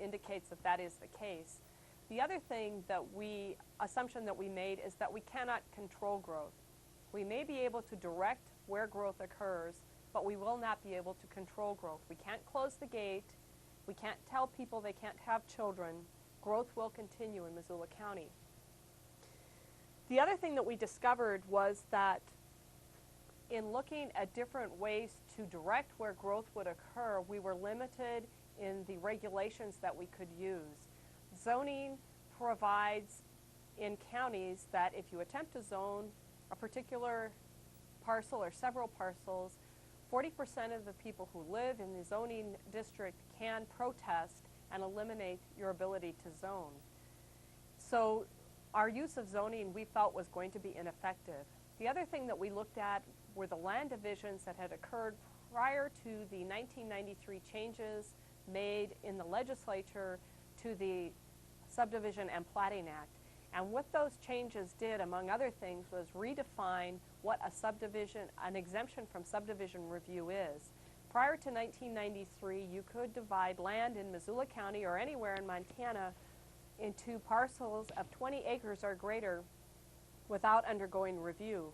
indicates that that is the case. The other assumption that we made is that we cannot control growth. We may be able to direct where growth occurs, but we will not be able to control growth. We can't close the gate. We can't tell people they can't have children. Growth will continue in Missoula County. The other thing that we discovered was that in looking at different ways to direct where growth would occur, we were limited in the regulations that we could use. Zoning provides in counties that if you attempt to zone a particular parcel or several parcels, 40% of the people who live in the zoning district can protest and eliminate your ability to zone. So our use of zoning we felt was going to be ineffective. The other thing that we looked at were the land divisions that had occurred prior to the 1993 changes made in the legislature to the Subdivision and Platting Act. And what those changes did, among other things, was redefine what a subdivision, an exemption from subdivision review is. Prior to 1993, you could divide land in Missoula County or anywhere in Montana into parcels of 20 acres or greater without undergoing review.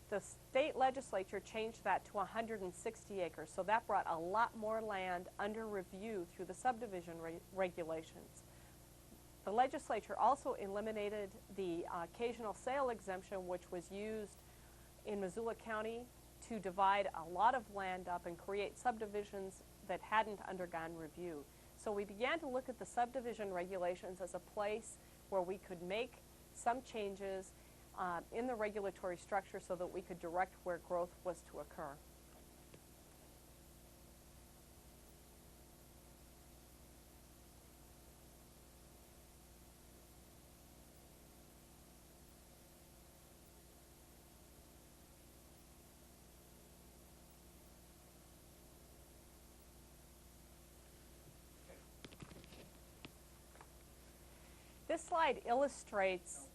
The state legislature changed that to 160 acres, so that brought a lot more land under review through the subdivision regulations. The legislature also eliminated the occasional sale exemption, which was used in Missoula County to divide a lot of land up and create subdivisions that hadn't undergone review. So we began to look at the subdivision regulations as a place where we could make some changes in the regulatory structure so that we could direct where growth was to occur. This slide illustrates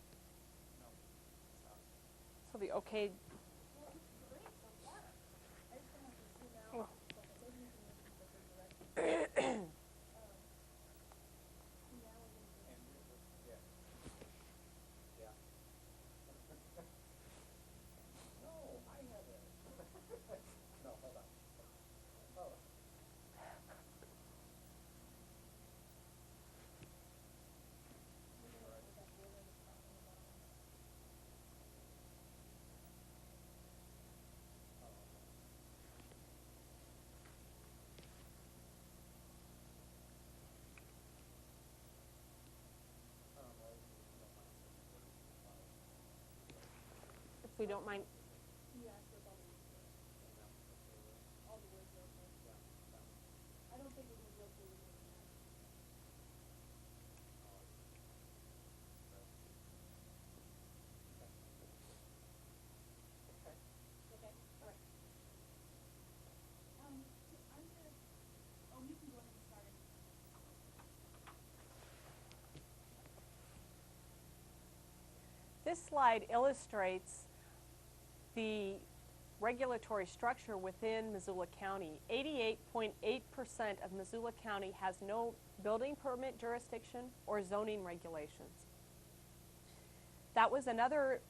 so the okay. If we don't mind. This slide illustrates the regulatory structure within Missoula County. 88.8% of Missoula County has no building permit jurisdiction or zoning regulations. That was another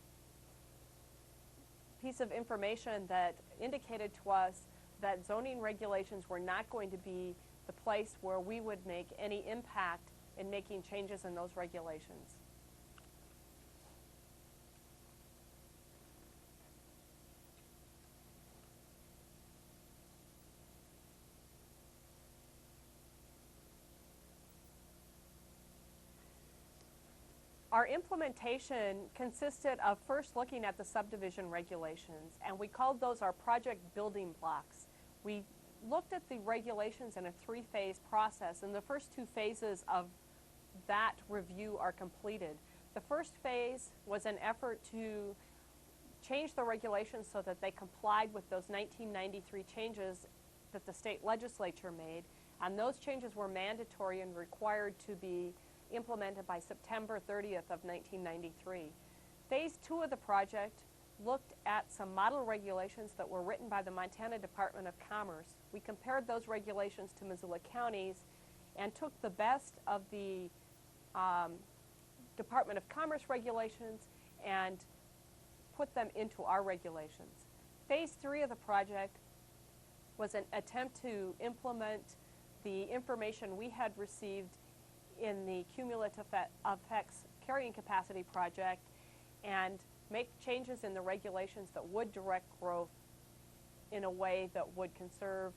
piece of information that indicated to us that zoning regulations were not going to be the place where we would make any impact in making changes in those regulations. Our implementation consisted of first looking at the subdivision regulations, and we called those our project building blocks. We looked at the regulations in a three-phase process, and the first two phases of that review are completed. The first phase was an effort to change the regulations so that they complied with those 1993 changes that the state legislature made, and those changes were mandatory and required to be implemented by September 30th of 1993. Phase 2 of the project looked at some model regulations that were written by the Montana Department of Commerce. We compared those regulations to Missoula County's and took the best of the Department of Commerce regulations and put them into our regulations. Phase 3 of the project was an attempt to implement the information we had received in the cumulative effects carrying capacity project and make changes in the regulations that would direct growth in a way that would conserve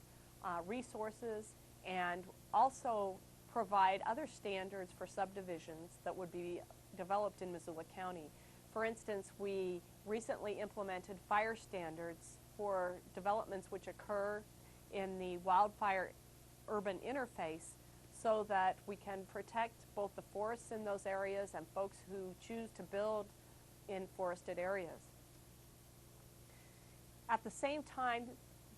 resources and also provide other standards for subdivisions that would be developed in Missoula County. For instance, we recently implemented fire standards for developments which occur in the wildfire urban interface so that we can protect both the forests in those areas and folks who choose to build in forested areas. At the same time,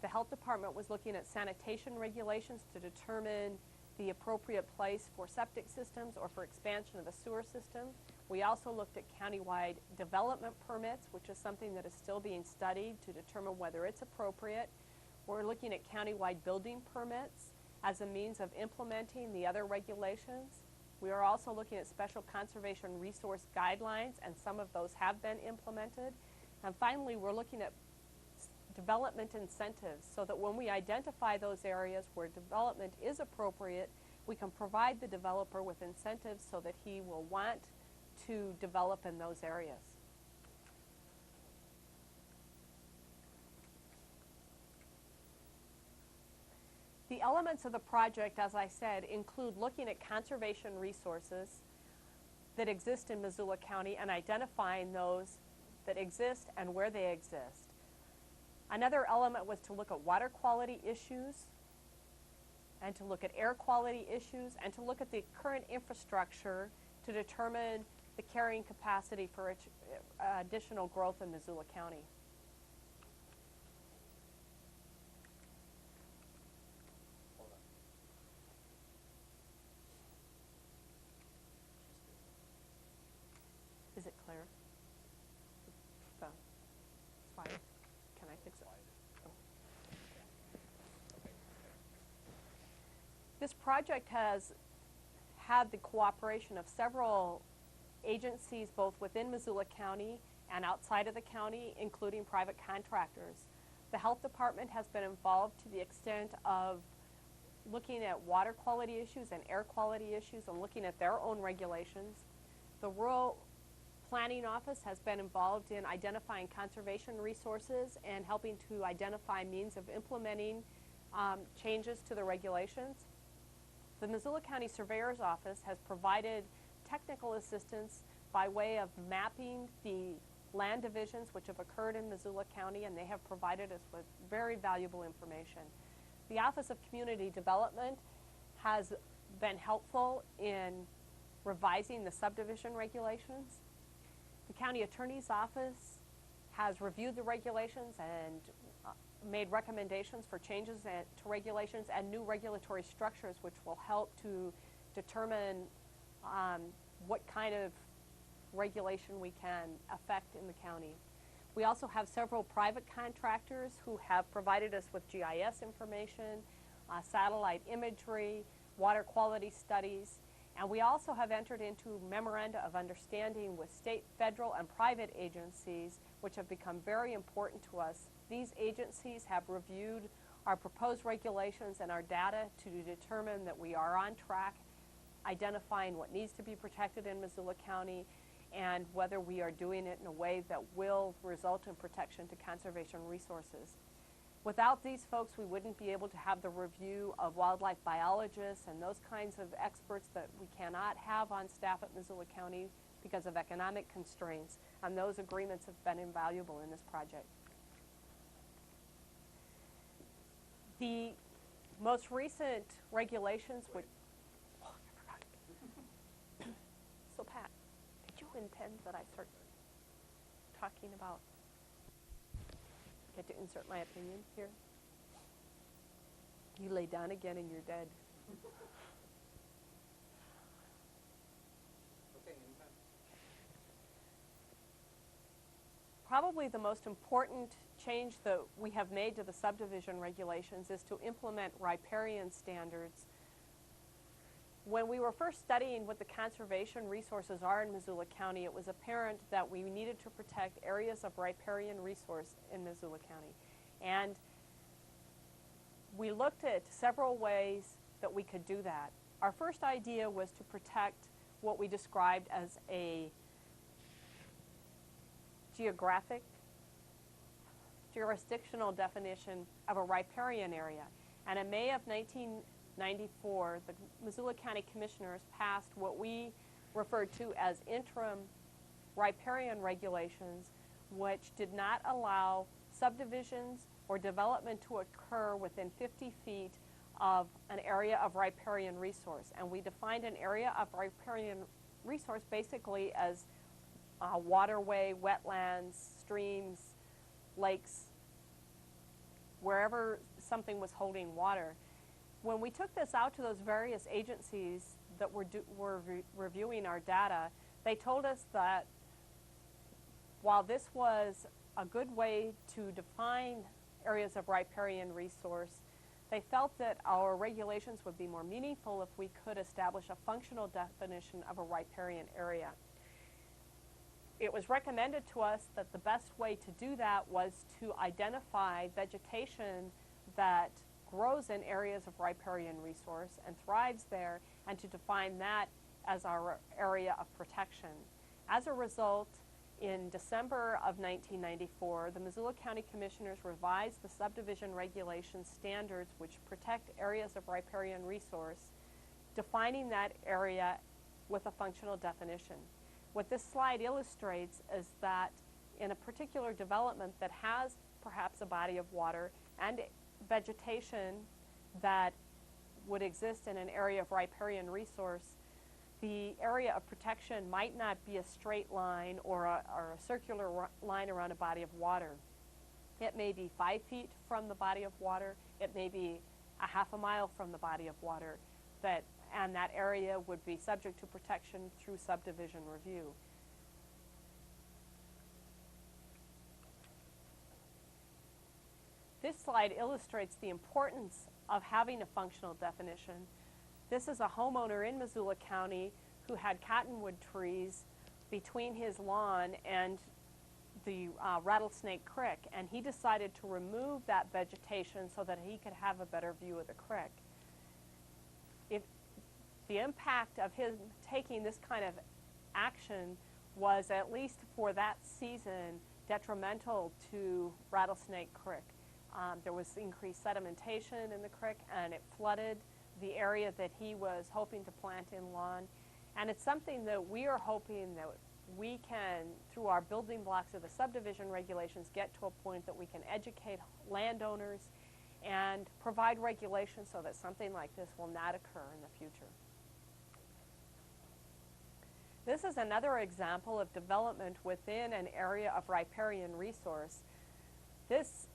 the health department was looking at sanitation regulations to determine the appropriate place for septic systems or for expansion of the sewer system. We also looked at countywide development permits, which is something that is still being studied to determine whether it's appropriate. We're looking at countywide building permits as a means of implementing the other regulations. We are also looking at special conservation resource guidelines, and some of those have been implemented. And finally, we're looking at development incentives so that when we identify those areas where development is appropriate, we can provide the developer with incentives so that he will want to develop in those areas. The elements of the project, as I said, include looking at conservation resources that exist in Missoula County and identifying those that exist and where they exist. Another element was to look at water quality issues and to look at air quality issues and to look at the current infrastructure to determine the carrying capacity for additional growth in Missoula County. Is it clear? So, it's fine. Can I fix it? Oh. This project has had the cooperation of several agencies both within Missoula County and outside of the county, including private contractors. The health department has been involved to the extent of looking at water quality issues and air quality issues and looking at their own regulations. The rural planning office has been involved in identifying conservation resources and helping to identify means of implementing changes to the regulations. The Missoula County Surveyor's Office has provided technical assistance by way of mapping the land divisions which have occurred in Missoula County, and they have provided us with very valuable information. The Office of Community Development has been helpful in revising the subdivision regulations. The County Attorney's Office has reviewed the regulations and made recommendations for changes to regulations and new regulatory structures which will help to determine what kind of regulation we can affect in the county. We also have several private contractors who have provided us with GIS information, satellite imagery, water quality studies, and we also have entered into memoranda of understanding with state, federal, and private agencies which have become very important to us. These agencies have reviewed our proposed regulations and our data to determine that we are on track, identifying what needs to be protected in Missoula County and whether we are doing it in a way that will result in protection to conservation resources. Without these folks, we wouldn't be able to have the review of wildlife biologists and those kinds of experts that we cannot have on staff at Missoula County because of economic constraints, and those agreements have been invaluable in this project. The most recent regulations would, oh, I forgot. So Pat, did you intend that I start talking about, get to insert my opinion here? You lay down again and you're dead. Probably the most important change that we have made to the subdivision regulations is to implement riparian standards When we were first studying what the conservation resources are in Missoula County, it was apparent that we needed to protect areas of riparian resource in Missoula County. And we looked at several ways that we could do that. Our first idea was to protect what we described as a jurisdictional definition of a riparian area. And in May of 1994, the Missoula County Commissioners passed what we referred to as interim riparian regulations, which did not allow subdivisions or development to occur within 50 feet of an area of riparian resource. And we defined an area of riparian resource basically as waterway, wetlands, streams, lakes, wherever something was holding water. When we took this out to those various agencies that were reviewing our data, they told us that while this was a good way to define areas of riparian resource, they felt that our regulations would be more meaningful if we could establish a functional definition of a riparian area. It was recommended to us that the best way to do that was to identify vegetation that grows in areas of riparian resource and thrives there, and to define that as our area of protection. As a result, in December of 1994, the Missoula County Commissioners revised the subdivision regulation standards which protect areas of riparian resource, defining that area with a functional definition. What this slide illustrates is that in a particular development that has perhaps a body of water and vegetation that would exist in an area of riparian resource, the area of protection might not be a straight line or a circular line around a body of water. It may be 5 feet from the body of water. It may be a half a mile from the body of water, and that area would be subject to protection through subdivision review. This slide illustrates the importance of having a functional definition. This is a homeowner in Missoula County who had cottonwood trees between his lawn and the Rattlesnake Creek, and he decided to remove that vegetation so that he could have a better view of the creek. The impact of him taking this kind of action was, at least for that season, detrimental to Rattlesnake Creek. There was increased sedimentation in the creek, and it flooded the area that he was hoping to plant in lawn. And it's something that we are hoping that we can, through our building blocks of the subdivision regulations, get to a point that we can educate landowners and provide regulations so that something like this will not occur in the future. This is another example of development within an area of riparian resource. This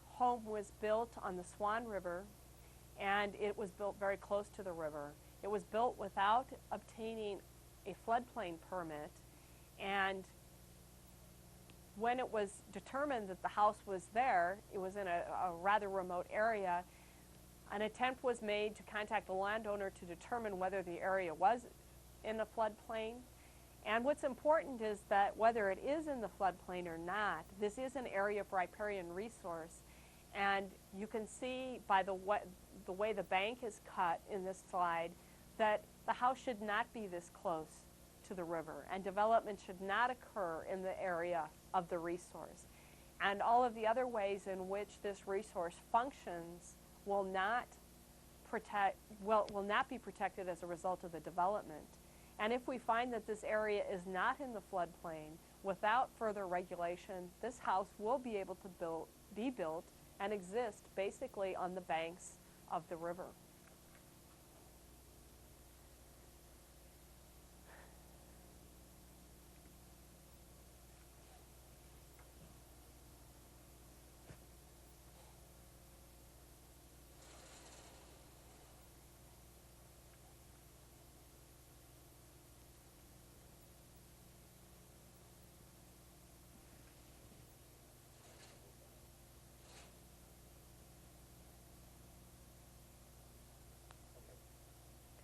home was built on the Swan River, and it was built very close to the river. It was built without obtaining a floodplain permit, and when it was determined that the house was there, it was in a rather remote area, an attempt was made to contact the landowner to determine whether the area was in the floodplain. And what's important is that whether it is in the floodplain or not, this is an area of riparian resource. And you can see by the way the bank is cut in this slide that the house should not be this close to the river, and development should not occur in the area of the resource. And all of the other ways in which this resource functions will not be protected as a result of the development. And if we find that this area is not in the floodplain, without further regulation, this house will be able to be built and exist basically on the banks of the river.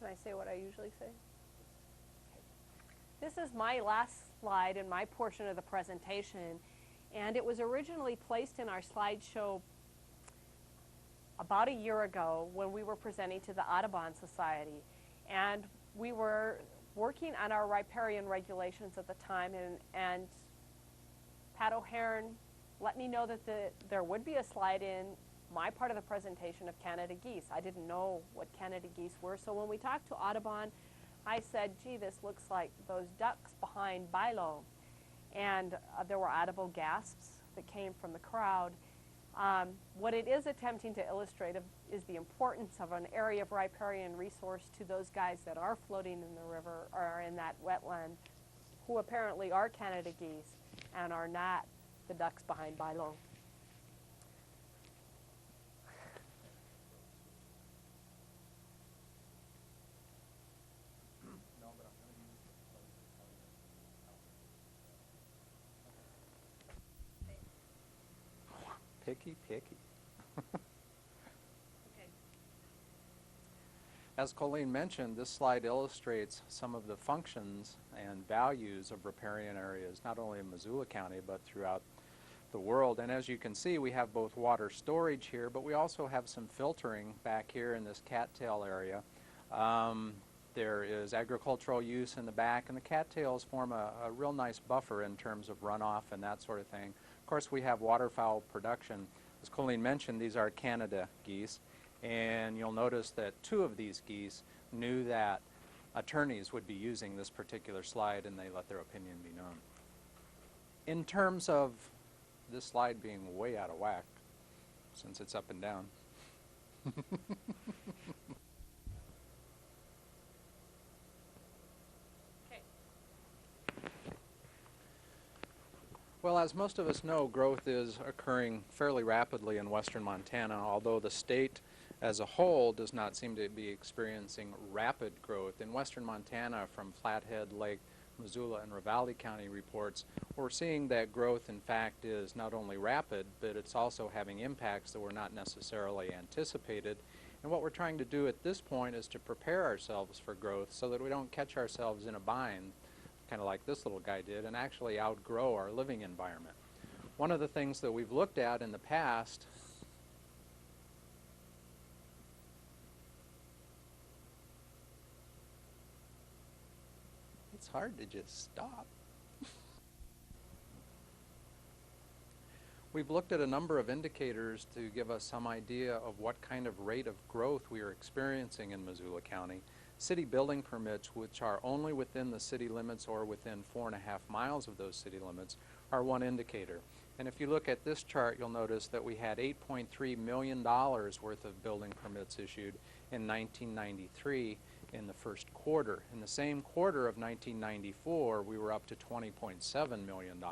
Can I say what I usually say? This is my last slide in my portion of the presentation, and it was originally placed in our slideshow about a year ago when we were presenting to the Audubon Society. And we were working on our riparian regulations at the time, and Pat O'Hearn let me know that there would be a slide in my part of the presentation of Canada geese. I didn't know what Canada geese were, so when we talked to Audubon, I said, gee, this looks like those ducks behind Bilo. And there were audible gasps that came from the crowd. What it is attempting to illustrate is the importance of an area of riparian resource to those guys that are floating in the river or in that wetland, who apparently are Canada geese and are not the ducks behind Bilo. Picky. Okay. As Colleen mentioned, this slide illustrates some of the functions and values of riparian areas, not only in Missoula County, but throughout the world. And as you can see, we have both water storage here, but we also have some filtering back here in this cattail area. There is agricultural use in the back, and the cattails form a real nice buffer in terms of runoff and that sort of thing. Of course, we have waterfowl production. As Colleen mentioned, these are Canada geese, and you'll notice that 2 of these geese knew that attorneys would be using this particular slide, and they let their opinion be known. In terms of this slide being way out of whack, since it's up and down, well, as most of us know, growth is occurring fairly rapidly in western Montana, although the state as a whole does not seem to be experiencing rapid growth. In western Montana, from Flathead, Lake, Missoula, and Ravalli County reports, we're seeing that growth, in fact, is not only rapid, but it's also having impacts that were not necessarily anticipated. And what we're trying to do at this point is to prepare ourselves for growth so that we don't catch ourselves in a bind, kind of like this little guy did, and actually outgrow our living environment. One of the things that we've looked at in the past it's hard to just stop. We've looked at a number of indicators to give us some idea of what kind of rate of growth we are experiencing in Missoula County. City building permits, which are only within the city limits or within 4.5 miles of those city limits, are one indicator. And if you look at this chart, you'll notice that we had $8.3 million worth of building permits issued in 1993 in the first quarter. In the same quarter of 1994, we were up to $20.7 million.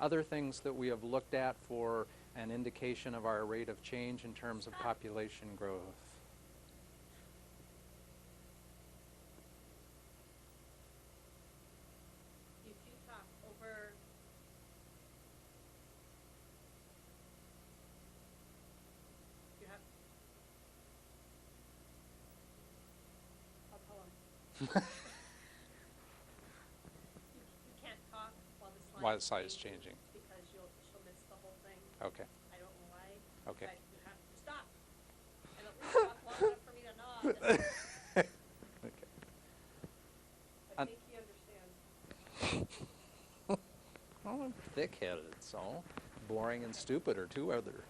Other things that we have looked at for an indication of our rate of change in terms of population growth. If you talk over you have I'll tell him. You can't talk while the slide is changing. Because she'll miss the whole thing. Okay. I don't know why. Okay. But you have to stop. And at least talk long enough for me to nod. Okay. I think he understands. Well, I'm thick-headed, so boring and stupid are 2 other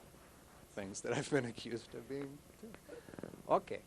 things that I've been accused of being too. Okay.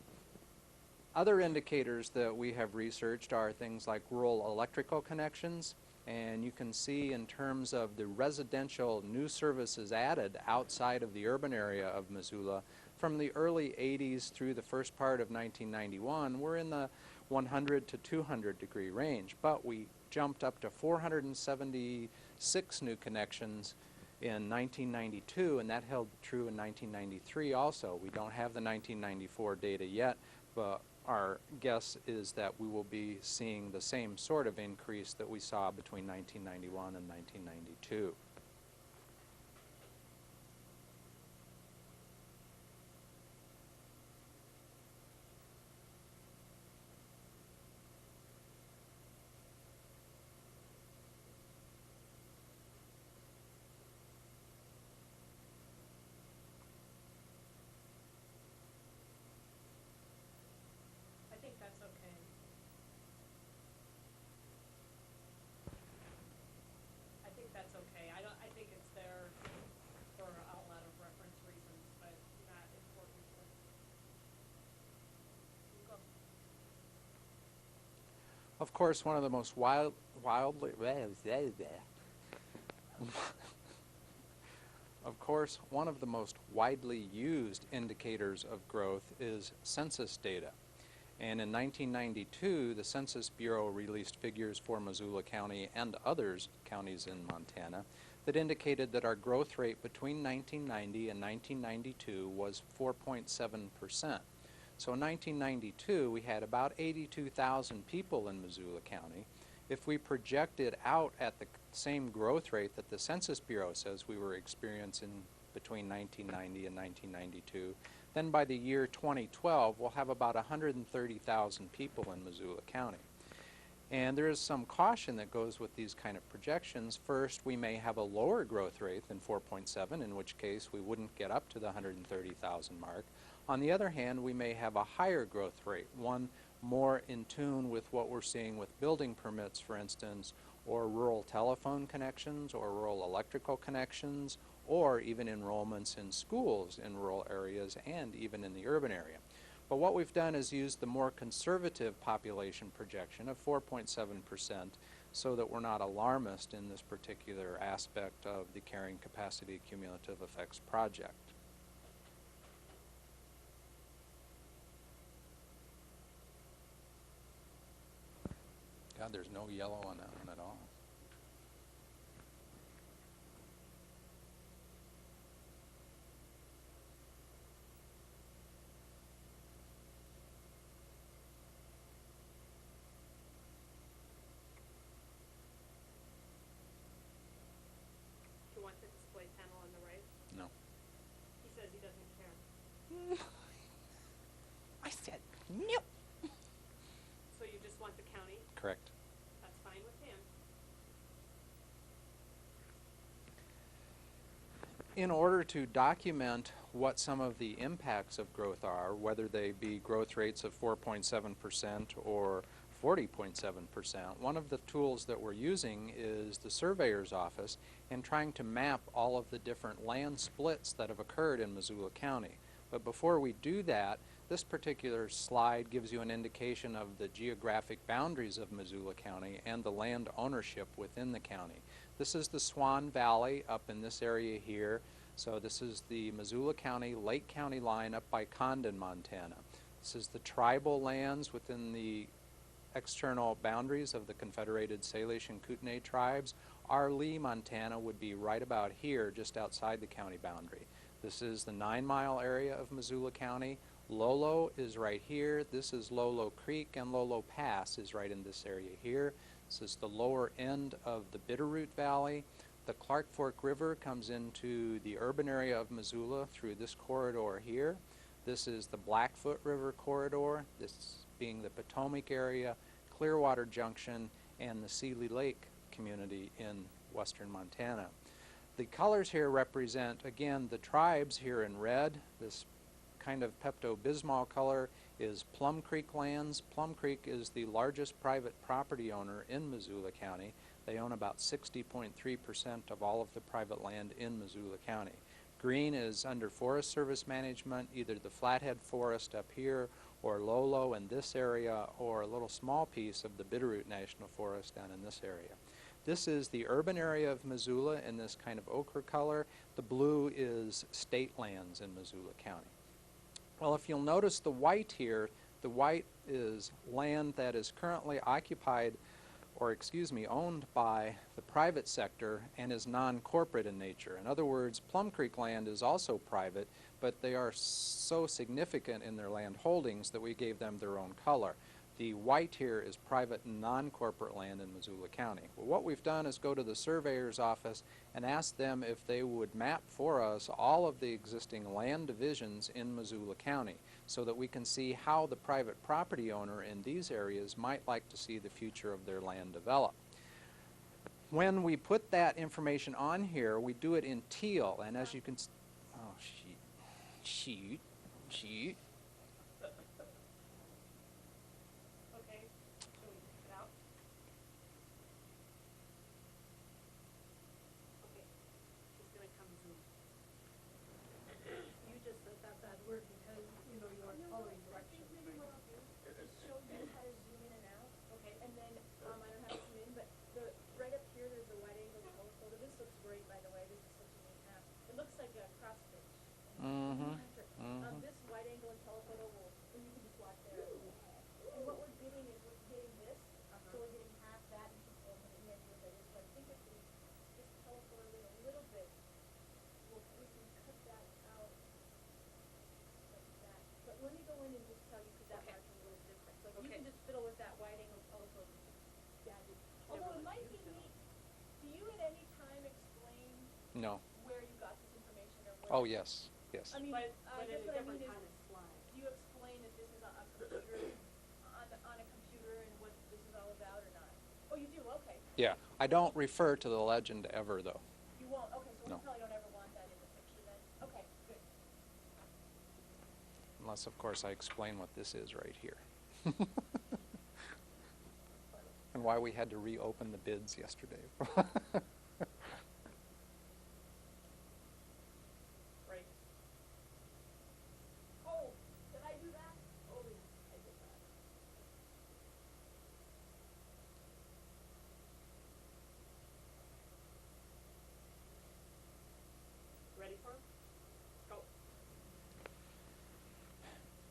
Other indicators that we have researched are things like rural electrical connections, and you can see in terms of the residential new services added outside of the urban area of Missoula from the early 80s through the first part of 1991, we're in the 100 to 200 degree range, but we jumped up to 476 new connections in 1992, and that held true in 1993 also. We don't have the 1994 data yet, but our guess is that we will be seeing the same sort of increase that we saw between 1991 and 1992. Of course, one of the most wildly Of course, one of the most widely used indicators of growth is census data. And in 1992, the Census Bureau released figures for Missoula County and others counties in Montana that indicated that our growth rate between 1990 and 1992 was 4.7%. So in 1992, we had about 82,000 people in Missoula County. If we projected out at the same growth rate that the Census Bureau says we were experiencing between 1990 and 1992, then by the year 2012, we'll have about 130,000 people in Missoula County. And there is some caution that goes with these kind of projections. First, we may have a lower growth rate than 4.7, in which case we wouldn't get up to the 130,000 mark. On the other hand, we may have a higher growth rate, one more in tune with what we're seeing with building permits, for instance, or rural telephone connections, or rural electrical connections, or even enrollments in schools in rural areas and even in the urban area. But what we've done is use the more conservative population projection of 4.7% so that we're not alarmist in this particular aspect of the Carrying Capacity Cumulative Effects project. God, there's no yellow on that one at all. Do you want the display panel on the right? No. He says he doesn't care. I said no. So you just want the county? Correct. That's fine with him. In order to document what some of the impacts of growth are, whether they be growth rates of 4.7% or 40.7%, one of the tools that we're using is the surveyor's office and trying to map all of the different land splits that have occurred in Missoula County. But before we do that, this particular slide gives you an indication of the geographic boundaries of Missoula County and the land ownership within the county. This is the Swan Valley up in this area here. So this is the Missoula County, Lake County line up by Condon, Montana. This is the tribal lands within the external boundaries of the Confederated Salish and Kootenai tribes. Our Lee, Montana would be right about here, just outside the county boundary. This is the 9-mile area of Missoula County. Lolo is right here. This is Lolo Creek, and Lolo Pass is right in this area here. This is the lower end of the Bitterroot Valley. The Clark Fork River comes into the urban area of Missoula through this corridor here. This is the Blackfoot River corridor, this being the Potomac area, Clearwater Junction, and the Seeley Lake community in western Montana. The colors here represent, again, the tribes here in red. This kind of Pepto-Bismol color is Plum Creek lands. Plum Creek is the largest private property owner in Missoula County. They own about 60.3% of all of the private land in Missoula County. Green is under Forest Service management, either the Flathead Forest up here or Lolo in this area, or a little small piece of the Bitterroot National Forest down in this area. This is the urban area of Missoula in this kind of ochre color. The blue is state lands in Missoula County. Well, if you'll notice the white here, the white is land that is currently occupied, or excuse me, owned by the private sector and is non-corporate in nature. In other words, Plum Creek land is also private, but they are so significant in their land holdings that we gave them their own color. The white here is private non-corporate land in Missoula County. Well, what we've done is go to the surveyor's office and ask them if they would map for us all of the existing land divisions in Missoula County so that we can see how the private property owner in these areas might like to see the future of their land develop. When we put that information on here, we do it in teal, and as you can shoot. Okay, so we take it out. Okay, it's gonna come zoom. You just said that bad word because, you know, you are following directions. Maybe what I'll do is show you how to zoom in and out. Okay. And then Mm-hmm. This wide angle and telephoto will, and you can just watch there. And what we're getting is we're getting this, so we're getting half that and control and the edge of that is. So I think if we just telephoto it a little bit, we can cut that out like that. But let me go in and just tell you, because that margin's a little different. So if you can just fiddle with that wide angle telephoto. Yeah, although it might be neat, do you at any time explain No. where you got this information or where? Oh, yes. Yes. I mean, But I guess in a what I different mean kind is, of slide. do you explain that this is on a computer, on a computer and what this is all about or not? Oh, you do, okay. Yeah. I don't refer to the legend ever, though. You won't, okay, so No. we probably don't ever want that in the picture then. Okay, good. Unless, of course, I explain what this is right here. And why we had to reopen the bids yesterday. Right. Oh, did I do that? Oh, yeah, I did that. Ready for it? Go.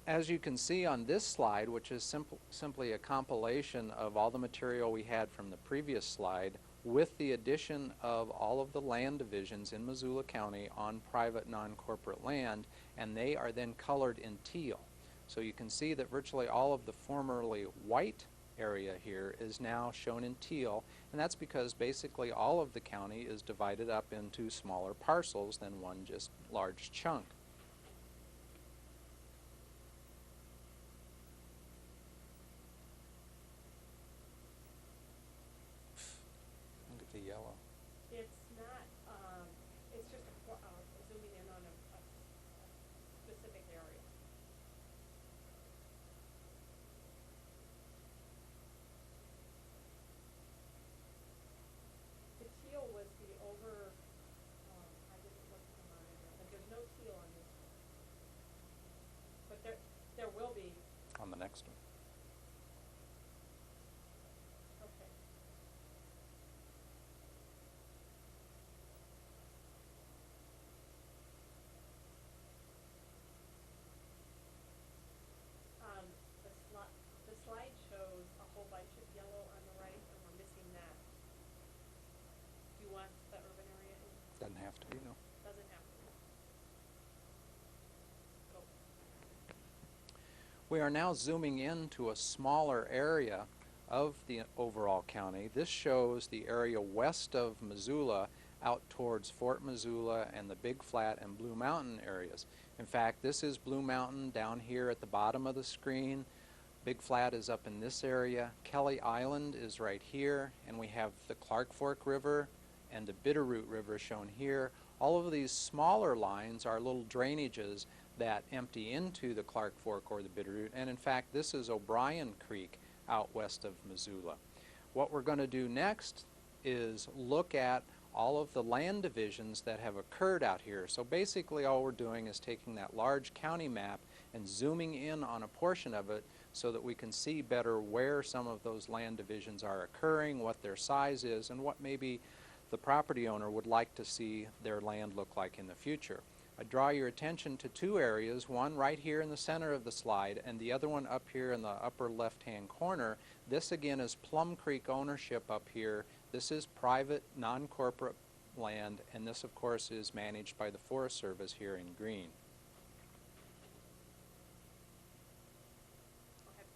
As you can see on this slide, which is simply a compilation of all the material we had from the previous slide, with the addition of all of the land divisions in Missoula County on private non-corporate land, and they are then colored in teal. So you can see that virtually all of the formerly white area here is now shown in teal, and that's because basically all of the county is divided up into smaller parcels than one just large chunk. Look at the yellow. It's not, it's just zooming in on a specific area. The teal was the I didn't look at mine, but there's no teal on this one. But there will be, On the next one. okay. The slide shows a whole bunch of yellow on the right, and we're missing that. Do you want the urban area in? Doesn't have to be, no. Doesn't have to. Go. We are now zooming into a smaller area of the overall county. This shows the area west of Missoula out towards Fort Missoula and the Big Flat and Blue Mountain areas. In fact, this is Blue Mountain down here at the bottom of the screen. Big Flat is up in this area. Kelly Island is right here, and we have the Clark Fork River and the Bitterroot River shown here. All of these smaller lines are little drainages that empty into the Clark Fork or the Bitterroot, and in fact this is O'Brien Creek out west of Missoula. What we're going to do next is look at all of the land divisions that have occurred out here. So basically all we're doing is taking that large county map and zooming in on a portion of it so that we can see better where some of those land divisions are occurring, what their size is, and what maybe the property owner would like to see their land look like in the future. I draw your attention to two areas, one right here in the center of the slide and the other one up here in the upper left-hand corner. This again is Plum Creek ownership up here. This is private, non-corporate land, and this of course is managed by the Forest Service here in green. Okay.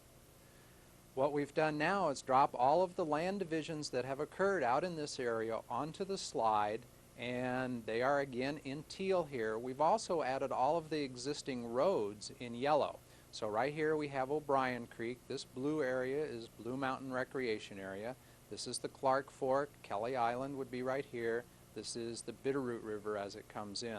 What we've done now is drop all of the land divisions that have occurred out in this area onto the slide, and they are again in teal here. We've also added all of the existing roads in yellow. So right here we have O'Brien Creek. This blue area is Blue Mountain Recreation Area. This is the Clark Fork. Kelly Island would be right here. This is the Bitterroot River as it comes in.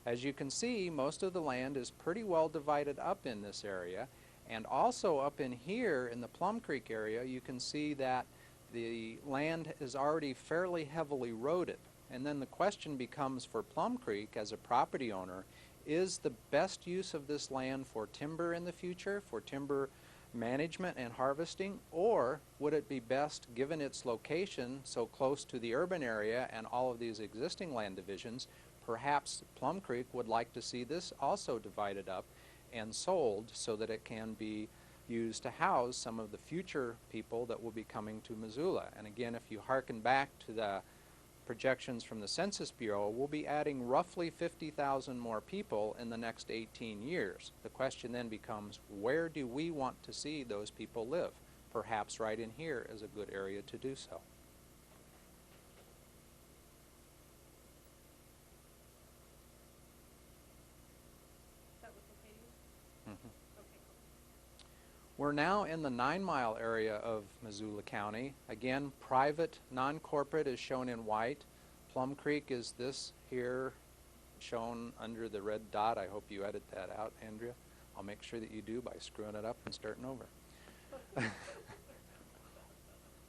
As you can see, most of the land is pretty well divided up in this area. And also up in here in the Plum Creek area, you can see that the land is already fairly heavily eroded. And then the question becomes for Plum Creek as a property owner, is the best use of this land for timber in the future, for timber management and harvesting, or would it be best, given its location so close to the urban area and all of these existing land divisions, perhaps Plum Creek would like to see this also divided up and sold so that it can be used to house some of the future people that will be coming to Missoula. And again, if you hearken back to the projections from the Census Bureau, we'll be adding roughly 50,000 more people in the next 18 years. The question then becomes, where do we want to see those people live? Perhaps right in here is a good area to do so. That was okay to you? Okay, cool. We're now in the 9-mile area of Missoula County. Again, private, non-corporate is shown in white. Plum Creek is this here shown under the red dot. I hope you edit that out, Andrea. I'll make sure that you do by screwing it up and starting over.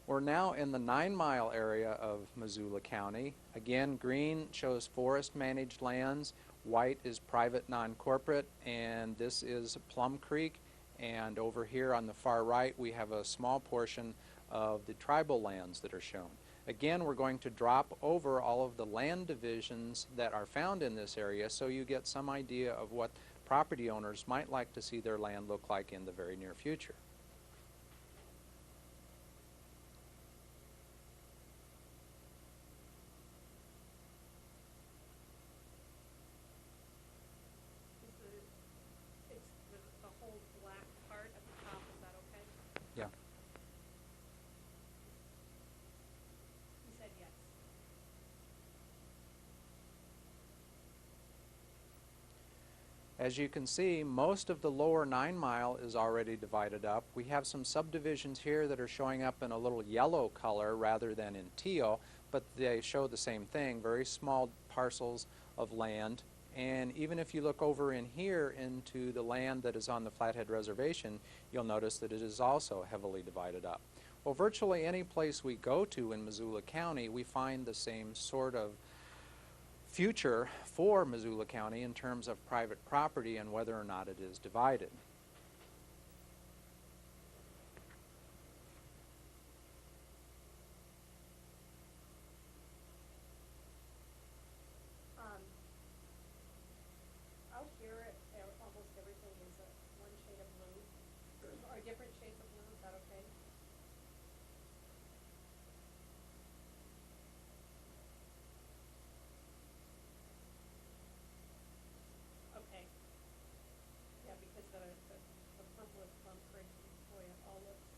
We're now in the 9-mile area of Missoula County. Again, green shows forest managed lands, white is private non-corporate, and this is Plum Creek. And over here on the far right, we have a small portion of the tribal lands that are shown. Again, we're going to drop over all of the land divisions that are found in this area so you get some idea of what property owners might like to see their land look like in the very near future. It's the whole black part at the top, is that okay? Yeah. You said yes. As you can see, most of the lower 9-mile is already divided up. We have some subdivisions here that are showing up in a little yellow color rather than in teal, but they show the same thing, very small parcels of land. And even if you look over in here into the land that is on the Flathead Reservation, you'll notice that it is also heavily divided up. Well, virtually any place we go to in Missoula County, we find the same sort of future for Missoula County in terms of private property and whether or not it is divided. Out here, almost everything is one shade of blue, or different shades of blue, is that okay? Okay. Yeah, because the purple is Plum Creek, boy, it all looks,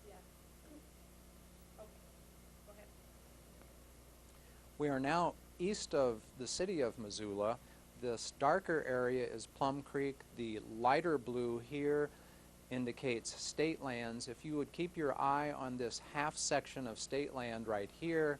yeah. Okay, go ahead. We are now east of the city of Missoula. This darker area is Plum Creek. The lighter blue here indicates state lands. If you would keep your eye on this half section of state land right here,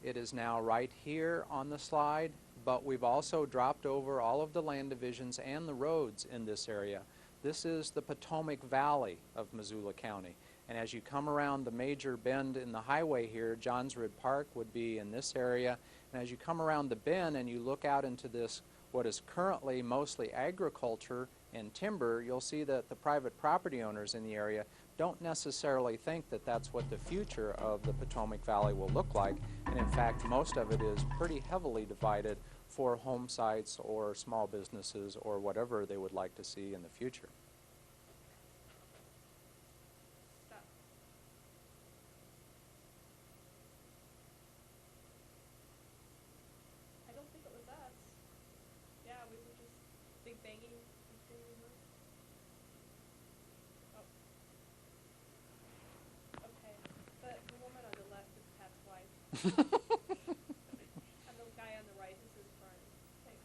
it is now right here on the slide, but we've also dropped over all of the land divisions and the roads in this area. This is the Potomac Valley of Missoula County. And as you come around the major bend in the highway here, Johnsrud Park would be in this area. And as you come around the bend and you look out into this, what is currently mostly agriculture and timber, you'll see that the private property owners in the area don't necessarily think that that's what the future of the Potomac Valley will look like. And in fact, most of it is pretty heavily divided for home sites or small businesses or whatever they would like to see in the future. Stop. I don't think it was us. Yeah, we were just big banging. Oh. Okay, the woman on the left is Pat's wife. And the guy on the right is his friend.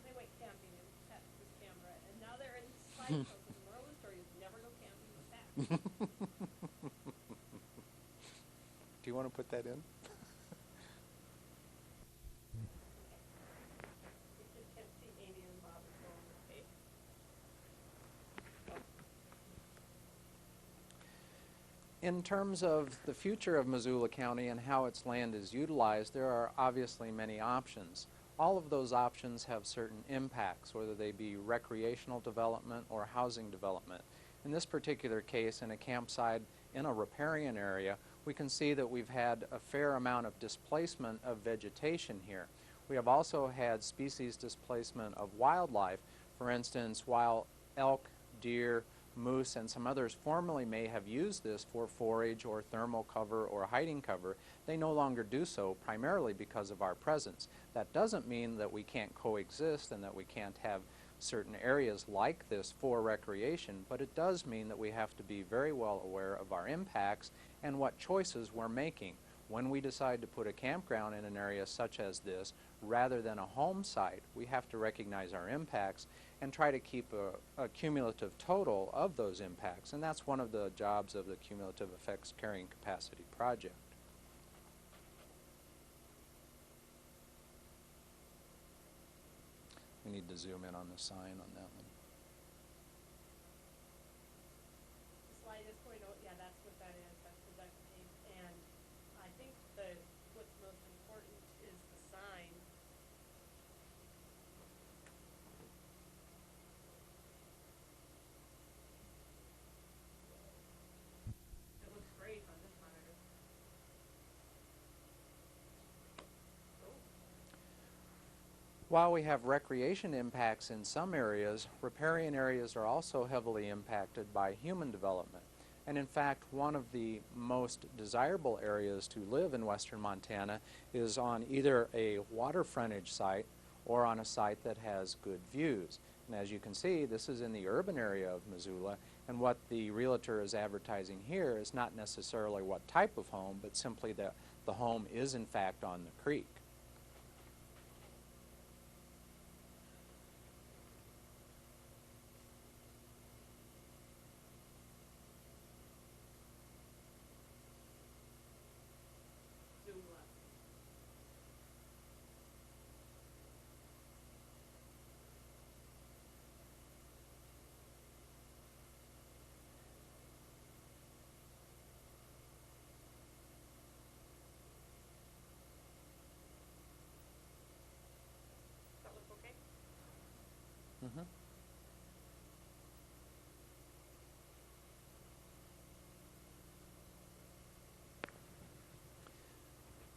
They went camping and Pat took his camera, and now they're in slideshows. And the moral of the story is never go camping with Pat. Do you want to put that in? You just can't see Amy and Bob as well on the tape. In terms of the future of Missoula County and how its land is utilized, there are obviously many options. All of those options have certain impacts, whether they be recreational development or housing development. In this particular case, in a campsite in a riparian area, we can see that we've had a fair amount of displacement of vegetation here. We have also had species displacement of wildlife. For instance, while elk, deer, moose, and some others formerly may have used this for forage or thermal cover or hiding cover, they no longer do so, primarily because of our presence. That doesn't mean that we can't coexist and that we can't have certain areas like this for recreation, but it does mean that we have to be very well aware of our impacts and what choices we're making. When we decide to put a campground in an area such as this, rather than a home site, we have to recognize our impacts and try to keep a cumulative total of those impacts. And that's one of the jobs of the Cumulative Effects Carrying Capacity Project. We need to zoom in on the sign on that one. The slide is going out, yeah, that's what that is, that's the duct tape, and I think what's most important is the sign. It looks great on this monitor. While we have recreation impacts in some areas, riparian areas are also heavily impacted by human development. And in fact, one of the most desirable areas to live in western Montana is on either a water frontage site or on a site that has good views. And as you can see, this is in the urban area of Missoula, and what the realtor is advertising here is not necessarily what type of home, but simply that the home is in fact on the creek. Zoom left. Does that look okay? Mm-hmm.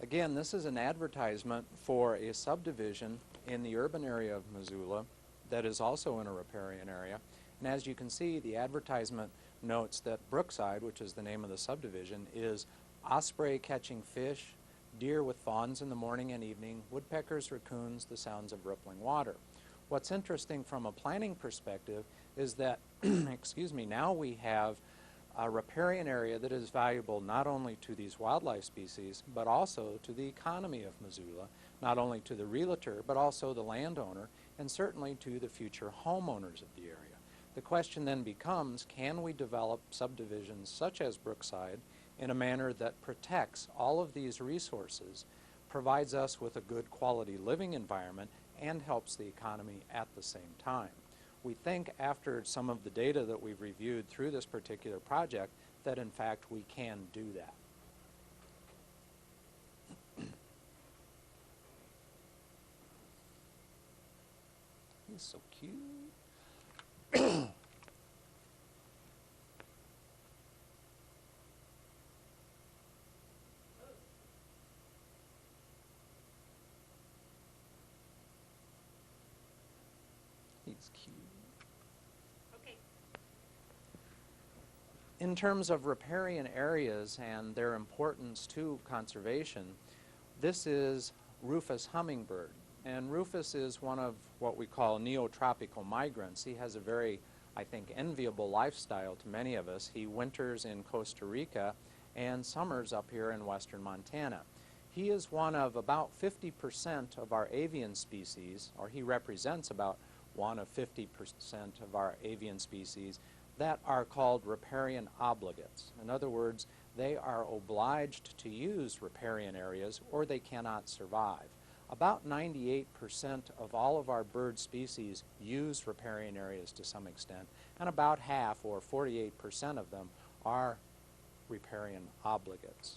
Again, this is an advertisement for a subdivision in the urban area of Missoula that is also in a riparian area. And as you can see, the advertisement notes that Brookside, which is the name of the subdivision, is osprey catching fish, deer with fawns in the morning and evening, woodpeckers, raccoons, the sounds of rippling water. What's interesting from a planning perspective is that, excuse me, now we have a riparian area that is valuable not only to these wildlife species, but also to the economy of Missoula, not only to the realtor, but also the landowner, and certainly to the future homeowners of the area. The question then becomes, can we develop subdivisions such as Brookside in a manner that protects all of these resources, provides us with a good quality living environment, and helps the economy at the same time? We think after some of the data that we've reviewed through this particular project that in fact we can do that. He's so cute. He's cute. Okay. In terms of riparian areas and their importance to conservation, this is Rufous hummingbird. And Rufus is one of what we call neotropical migrants. He has a very, I think, enviable lifestyle to many of us. He winters in Costa Rica and summers up here in western Montana. He is one of about 50% of our avian species, or he represents about one of 50% of our avian species that are called riparian obligates. In other words, they are obliged to use riparian areas or they cannot survive. About 98% of all of our bird species use riparian areas to some extent, and about half, or 48% of them, are riparian obligates.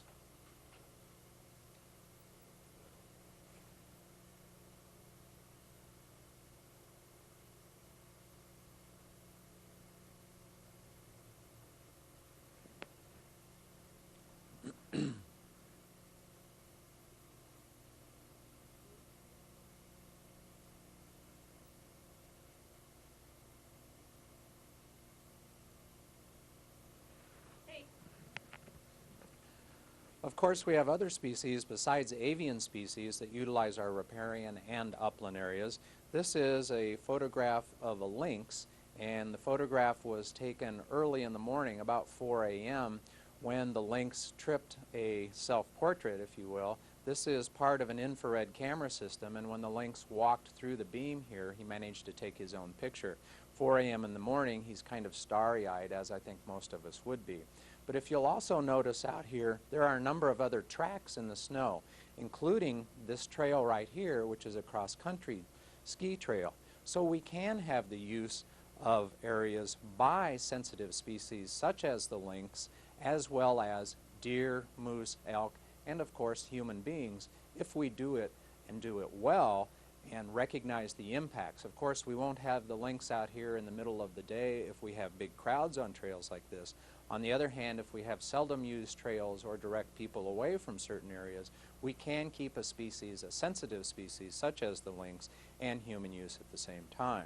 Of course, we have other species besides avian species that utilize our riparian and upland areas. This is a photograph of a lynx, and the photograph was taken early in the morning, about 4 a.m., when the lynx tripped a self-portrait, if you will. This is part of an infrared camera system, and when the lynx walked through the beam here, he managed to take his own picture. 4 a.m. in the morning, he's kind of starry-eyed, as I think most of us would be. But if you'll also notice out here, there are a number of other tracks in the snow, including this trail right here, which is a cross-country ski trail. So we can have the use of areas by sensitive species such as the lynx, as well as deer, moose, elk, and of course human beings, if we do it and do it well and recognize the impacts. Of course, we won't have the lynx out here in the middle of the day if we have big crowds on trails like this. On the other hand, if we have seldom used trails or direct people away from certain areas, we can keep a species, a sensitive species such as the lynx, and human use at the same time.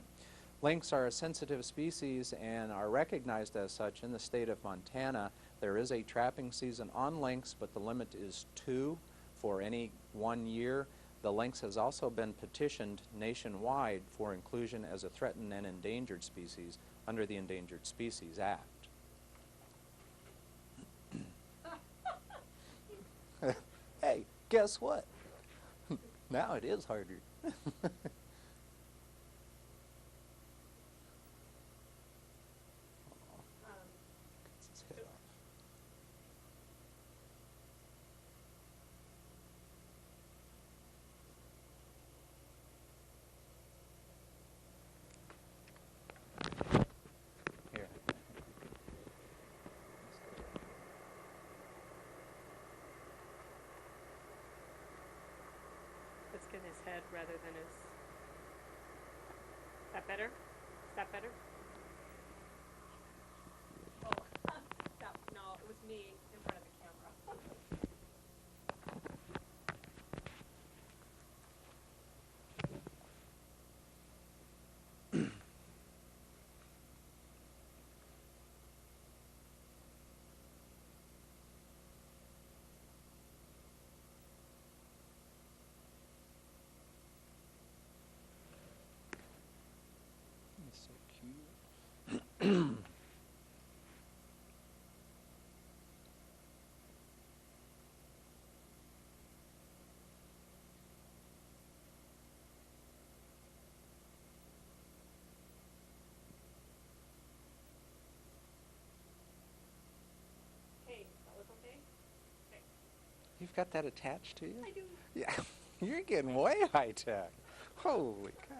Lynx are a sensitive species and are recognized as such in the state of Montana. There is a trapping season on lynx, but the limit is 2 for any 1 year. The lynx has also been petitioned nationwide for inclusion as a threatened and endangered species under the Endangered Species Act. Hey, guess what? Now it is harder. Cuts his head off. Here. Let's get his head rather than his... Is that better? Is that better? Oh, no, it was me in front of the camera. He's so cute. Hey, that was okay? Okay. You've got that attached to you? I do. Yeah, you're getting way high-tech. Holy cow.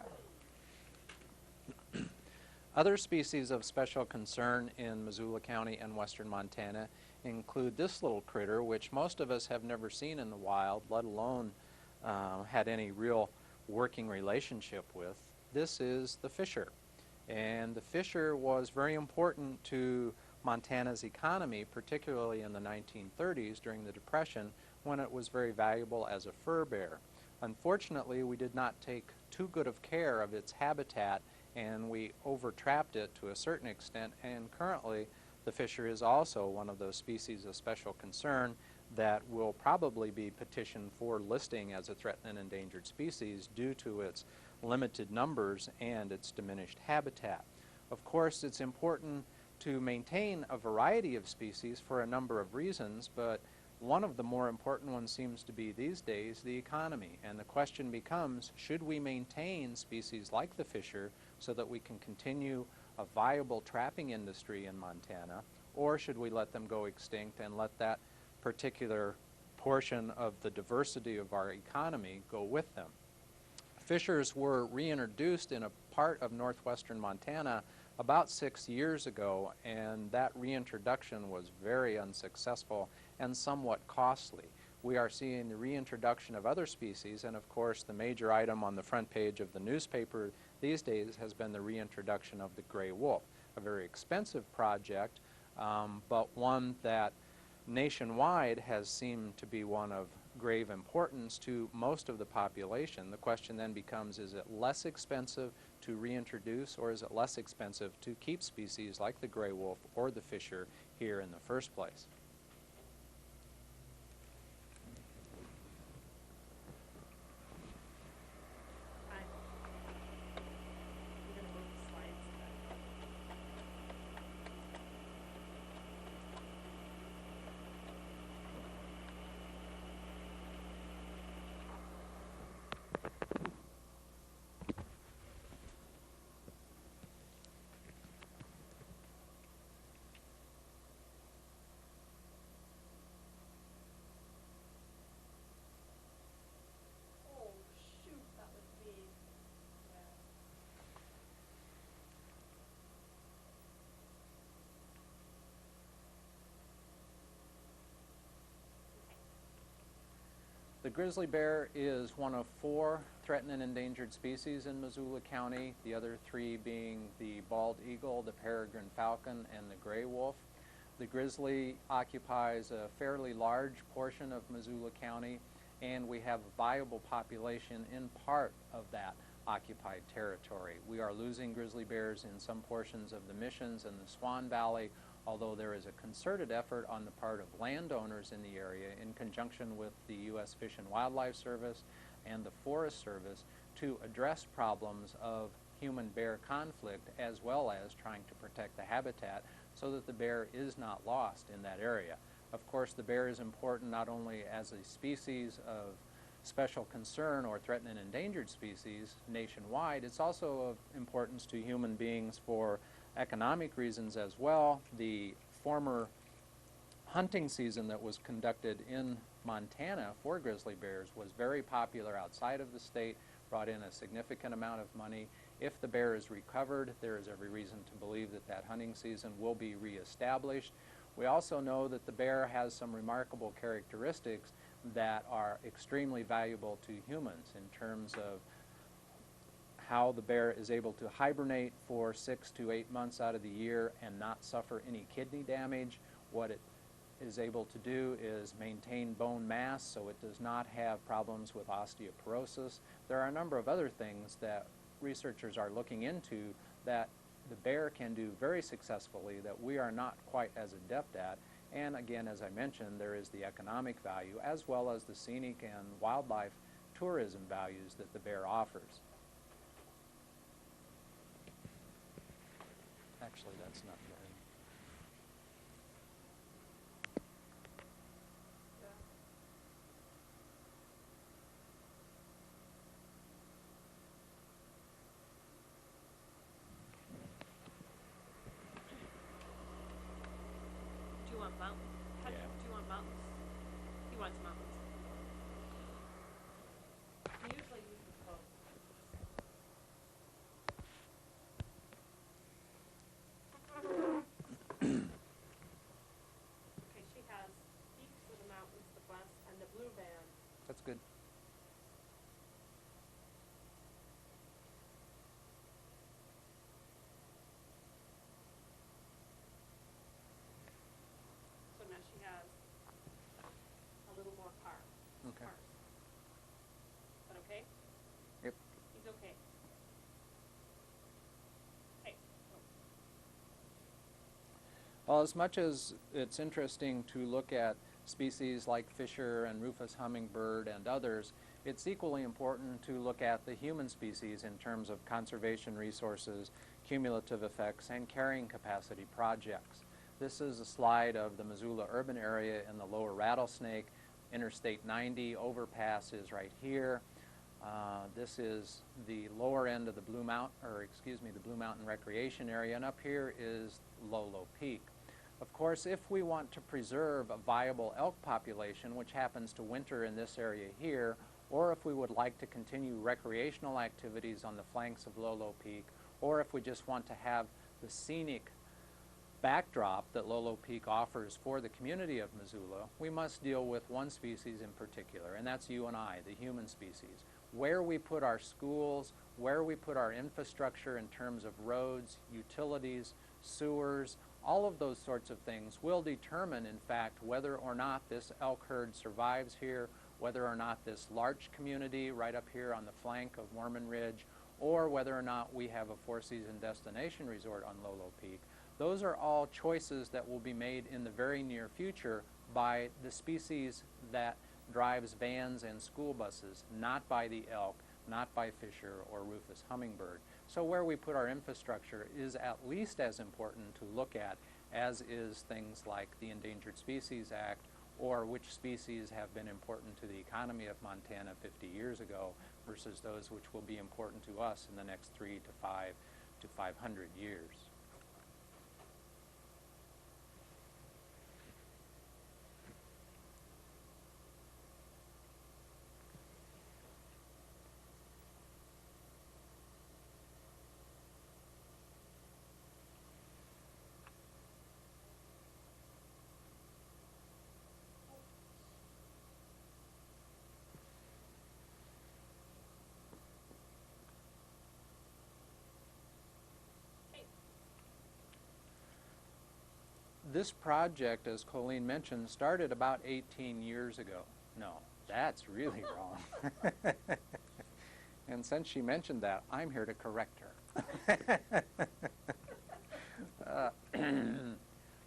Other species of special concern in Missoula County and western Montana include this little critter, which most of us have never seen in the wild, let alone had any real working relationship with. This is the fisher. And the fisher was very important to Montana's economy, particularly in the 1930s during the Depression, when it was very valuable as a fur bear. Unfortunately, we did not take too good of care of its habitat, and we over-trapped it to a certain extent, and currently the fisher is also one of those species of special concern that will probably be petitioned for listing as a threatened and endangered species due to its limited numbers and its diminished habitat. Of course, it's important to maintain a variety of species for a number of reasons, but one of the more important ones seems to be these days the economy. And the question becomes, should we maintain species like the fisher so that we can continue a viable trapping industry in Montana, or should we let them go extinct and let that particular portion of the diversity of our economy go with them? Fishers were reintroduced in a part of northwestern Montana about 6 years ago, and that reintroduction was very unsuccessful and somewhat costly. We are seeing the reintroduction of other species, and of course the major item on the front page of the newspaper these days has been the reintroduction of the gray wolf. A very expensive project, but one that nationwide has seemed to be one of grave importance to most of the population. The question then becomes, is it less expensive to reintroduce, or is it less expensive to keep species like the gray wolf or the fisher here in the first place? grizzly bear is one of 4 threatened and endangered species in Missoula County, the other 3 being the bald eagle, the peregrine falcon, and the gray wolf. The grizzly occupies a fairly large portion of Missoula County, and we have a viable population in part of that occupied territory. We are losing grizzly bears in some portions of the Missions and the Swan Valley, although there is a concerted effort on the part of landowners in the area in conjunction with the U.S. Fish and Wildlife Service and the Forest Service to address problems of human-bear conflict as well as trying to protect the habitat so that the bear is not lost in that area. Of course, the bear is important not only as a species of special concern or threatened and endangered species nationwide, it's also of importance to human beings for economic reasons as well. The former hunting season that was conducted in Montana for grizzly bears was very popular outside of the state, brought in a significant amount of money. If the bear is recovered, there is every reason to believe that that hunting season will be reestablished. We also know that the bear has some remarkable characteristics that are extremely valuable to humans in terms of how the bear is able to hibernate for 6 to 8 months out of the year and not suffer any kidney damage. What it is able to do is maintain bone mass so it does not have problems with osteoporosis. There are a number of other things that researchers are looking into that the bear can do very successfully that we are not quite as adept at. And again, as I mentioned, there is the economic value as well as the scenic and wildlife tourism values that the bear offers. Actually, that's not very. Do you want mountains? Yeah. Do you want mountains? He wants mountains. He usually uses both. Okay, she has peaks of the mountains, the bus, and the blue band. That's good. So now she has a little more car. Okay. Cars. Is that okay? Yep. He's okay. Hey. Well, as much as it's interesting to look at species like fisher and rufous hummingbird and others, it's equally important to look at the human species in terms of conservation resources, cumulative effects, and carrying capacity projects. This is a slide of the Missoula urban area in the lower Rattlesnake. Interstate 90 overpass is right here. This is the lower end of the Blue Mountain Recreation Area, and up here is Lolo Peak. Of course, if we want to preserve a viable elk population, which happens to winter in this area here, or if we would like to continue recreational activities on the flanks of Lolo Peak, or if we just want to have the scenic backdrop that Lolo Peak offers for the community of Missoula, we must deal with one species in particular, and that's you and I, the human species. Where we put our schools, where we put our infrastructure in terms of roads, utilities, sewers, all of those sorts of things will determine, in fact, whether or not this elk herd survives here, whether or not this larch community right up here on the flank of Mormon Ridge, or whether or not we have a four-season destination resort on Lolo Peak. Those are all choices that will be made in the very near future by the species that drives vans and school buses, not by the elk, not by fisher or rufous hummingbird. So where we put our infrastructure is at least as important to look at as is things like the Endangered Species Act, or which species have been important to the economy of Montana 50 years ago versus those which will be important to us in the next 3 to 500 years. This project, as Colleen mentioned, started about 18 years ago. No, that's really wrong. And since she mentioned that, I'm here to correct her.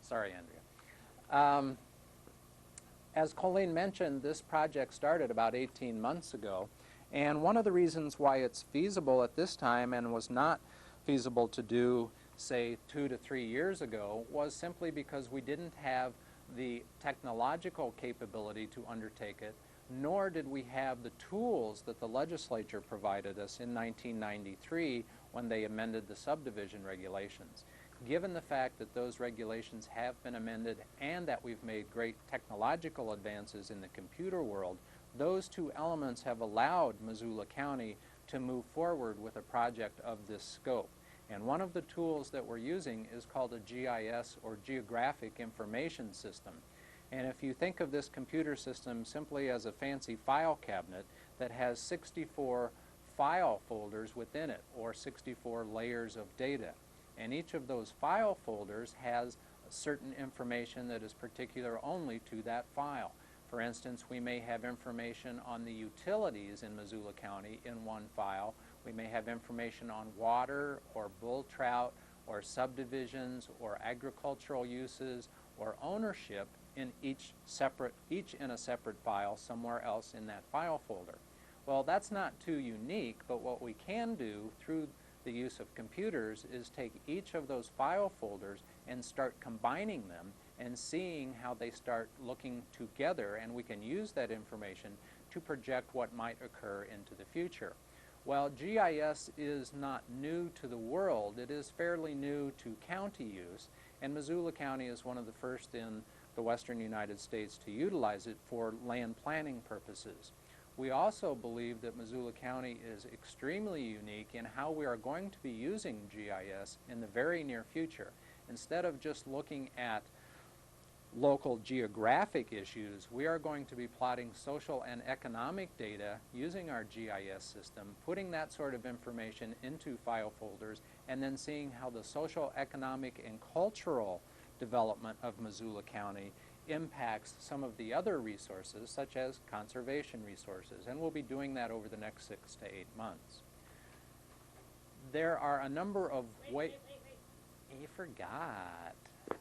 Sorry, Andrea. As Colleen mentioned, this project started about 18 months ago, and one of the reasons why it's feasible at this time and was not feasible to do, say, 2 to 3 years ago, was simply because we didn't have the technological capability to undertake it, nor did we have the tools that the legislature provided us in 1993 when they amended the subdivision regulations. Given the fact that those regulations have been amended and that we've made great technological advances in the computer world, those two elements have allowed Missoula County to move forward with a project of this scope. And one of the tools that we're using is called a GIS, or Geographic Information System. And if you think of this computer system simply as a fancy file cabinet that has 64 file folders within it, or 64 layers of data. And each of those file folders has certain information that is particular only to that file. For instance, we may have information on the utilities in Missoula County in one file. We may have information on water or bull trout or subdivisions or agricultural uses or ownership in each in a separate file somewhere else in that file folder. Well, that's not too unique, but what we can do through the use of computers is take each of those file folders and start combining them and seeing how they start looking together, and we can use that information to project what might occur into the future. Well, GIS is not new to the world. It is fairly new to county use, and Missoula County is one of the first in the western United States to utilize it for land planning purposes. We also believe that Missoula County is extremely unique in how we are going to be using GIS in the very near future. Instead of just looking at local geographic issues, we are going to be plotting social and economic data using our GIS system, putting that sort of information into file folders, and then seeing how the social, economic, and cultural development of Missoula County impacts some of the other resources, such as conservation resources, and we'll be doing that over the next 6 to 8 months. There are a number of ways... You forgot. Jeez.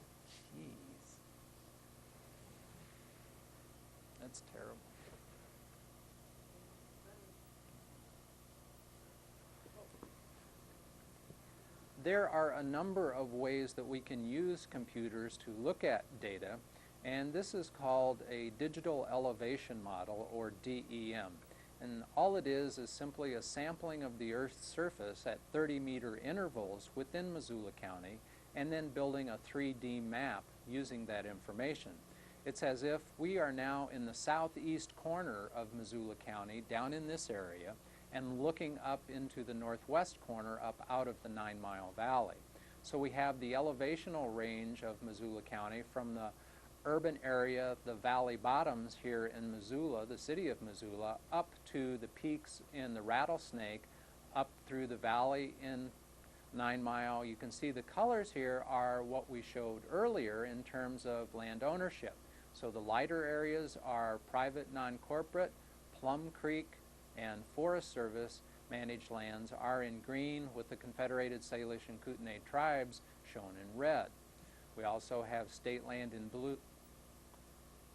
That's terrible. There are a number of ways that we can use computers to look at data, and this is called a digital elevation model, or DEM. And all it is simply a sampling of the Earth's surface at 30-meter intervals within Missoula County, and then building a 3D map using that information. It's as if we are now in the southeast corner of Missoula County, down in this area, and looking up into the northwest corner up out of the 9 Mile Valley. So we have the elevational range of Missoula County from the urban area, the valley bottoms here in Missoula, the city of Missoula, up to the peaks in the Rattlesnake, up through the valley in 9 Mile. You can see the colors here are what we showed earlier in terms of land ownership. So the lighter areas are private non-corporate, Plum Creek and Forest Service managed lands are in green, with the Confederated Salish and Kootenai tribes shown in red. We also have state land in blue.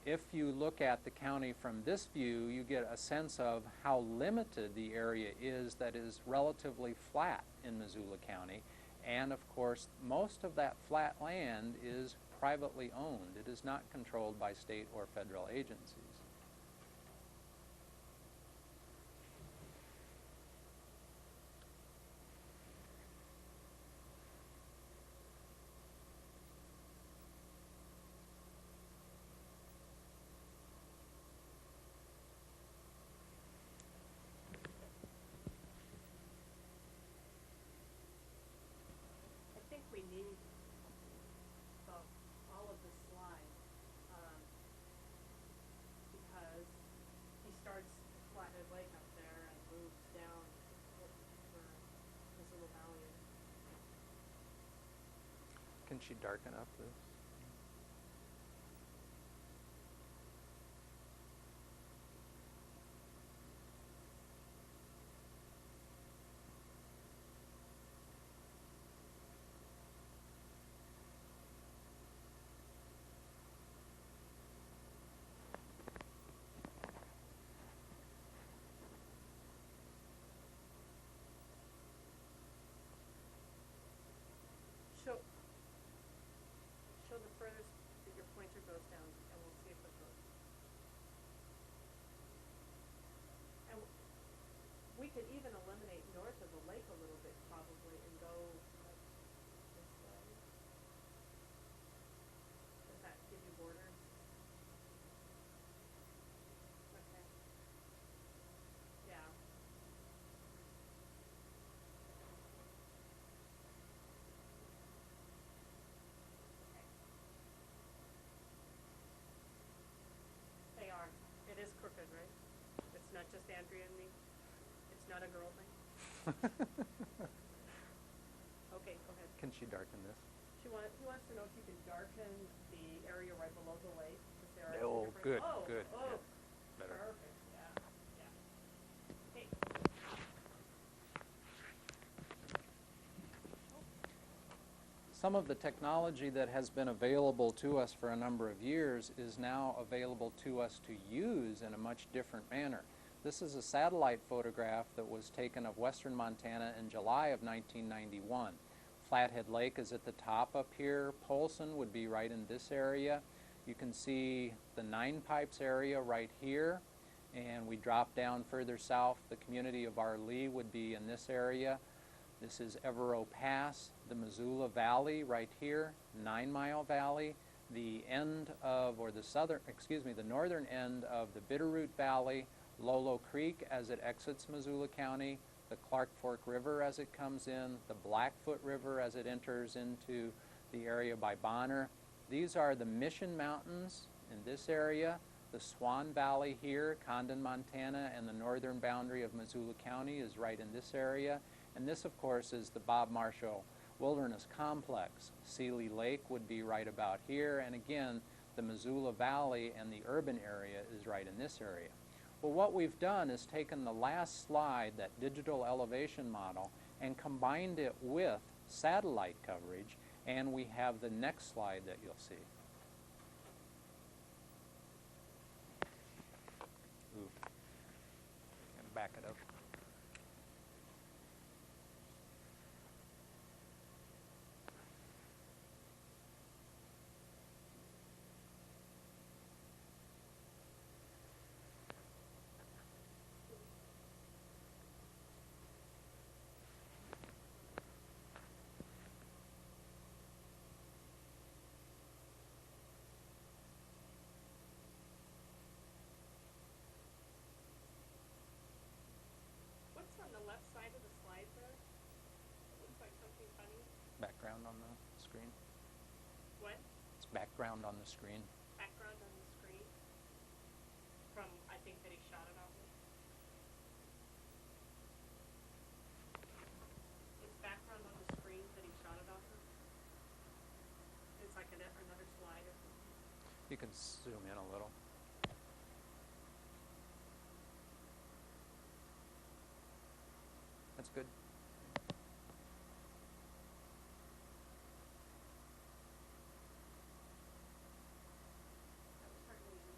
If you look at the county from this view, you get a sense of how limited the area is that is relatively flat in Missoula County. And of course, most of that flat land is privately owned. It is not controlled by state or federal agencies. I think we need all of the slides, because he starts at Flathead Lake up there and moves down for Missoula Valley. Can she darken up this? not just Andrea and me? It's not a girl thing? Okay, go ahead. Can she darken this? He wants to know if you can darken the area right below the lake. 'Cause there are two Oh, different- good, oh, good. Oh, Yeah, better. perfect, yeah, yeah. Hey. Some of the technology that has been available to us for a number of years is now available to us to use in a much different manner. This is a satellite photograph that was taken of western Montana in July of 1991. Flathead Lake is at the top up here. Polson would be right in this area. You can see the Nine Pipes area right here, and we drop down further south. The community of Arlee would be in this area. This is Evero Pass, the Missoula Valley right here, 9 Mile Valley, the end of, or the southern, excuse me, the northern end of the Bitterroot Valley, Lolo Creek as it exits Missoula County, the Clark Fork River as it comes in, the Blackfoot River as it enters into the area by Bonner. These are the Mission Mountains in this area, the Swan Valley here, Condon, Montana, and the northern boundary of Missoula County is right in this area. And this, of course, is the Bob Marshall Wilderness Complex. Seeley Lake would be right about here, and again, the Missoula Valley and the urban area is right in this area. Well, what we've done is taken the last slide, that digital elevation model, and combined it with satellite coverage, and we have the next slide that you'll see. Ooh. Gotta back it up. What's on the left side of the slide there? It looks like something funny. Background on the screen. What? It's background on the screen. Background on the screen? From, I think that he shot it off of. It's background on the screen that he shot it off of. It's like another slide or something. You can zoom in a little. That's good. That was hardly easy.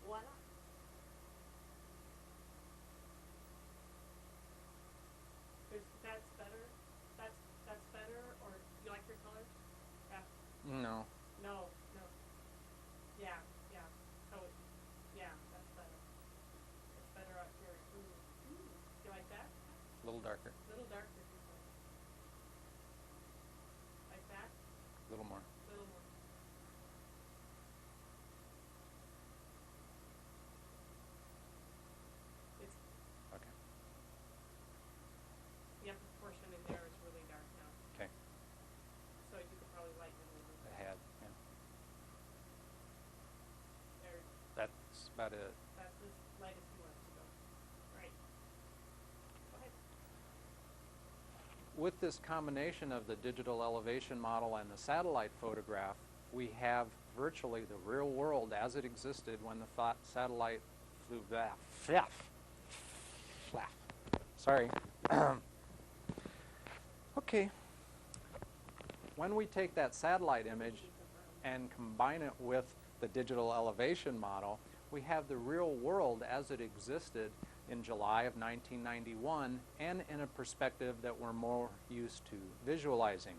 Voila. That's better. That's better. Or you like your color? Yeah. No. No. No. Yeah. Yeah. So yeah, that's better. It's better out here. Ooh. Ooh. You like that? A little darker. A little darker. You think. Like that? A little more. A little more. It's Okay. the upper portion in there is really dark now. Okay. So you could probably lighten it a little The bit. head. Yeah. There, That's about it. that's as light as he wants to go. Right. Go ahead. With this combination of the digital elevation model and the satellite photograph, we have virtually the real world as it existed when the satellite flew back. Sorry. Okay. When we take that satellite image and combine it with the digital elevation model, we have the real world as it existed in July of 1991 and in a perspective that we're more used to visualizing.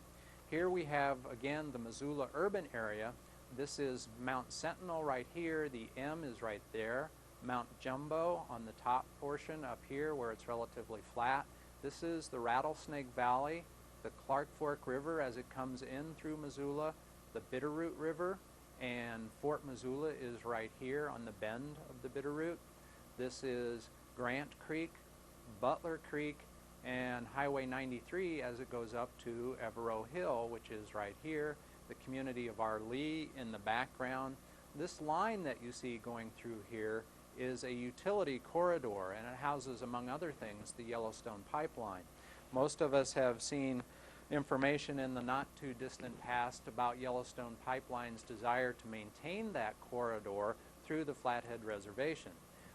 Here we have, again, the Missoula urban area. This is Mount Sentinel right here. The M is right there. Mount Jumbo on the top portion up here where it's relatively flat. This is the Rattlesnake Valley, the Clark Fork River as it comes in through Missoula, the Bitterroot River, and Fort Missoula is right here on the bend of the Bitterroot. This is Grant Creek, Butler Creek, and Highway 93 as it goes up to Evero Hill, which is right here, the community of Arlee in the background. This line that you see going through here is a utility corridor, and it houses, among other things, the Yellowstone pipeline. Most of us have seen information in the not too distant past about Yellowstone Pipeline's desire to maintain that corridor through the Flathead Reservation.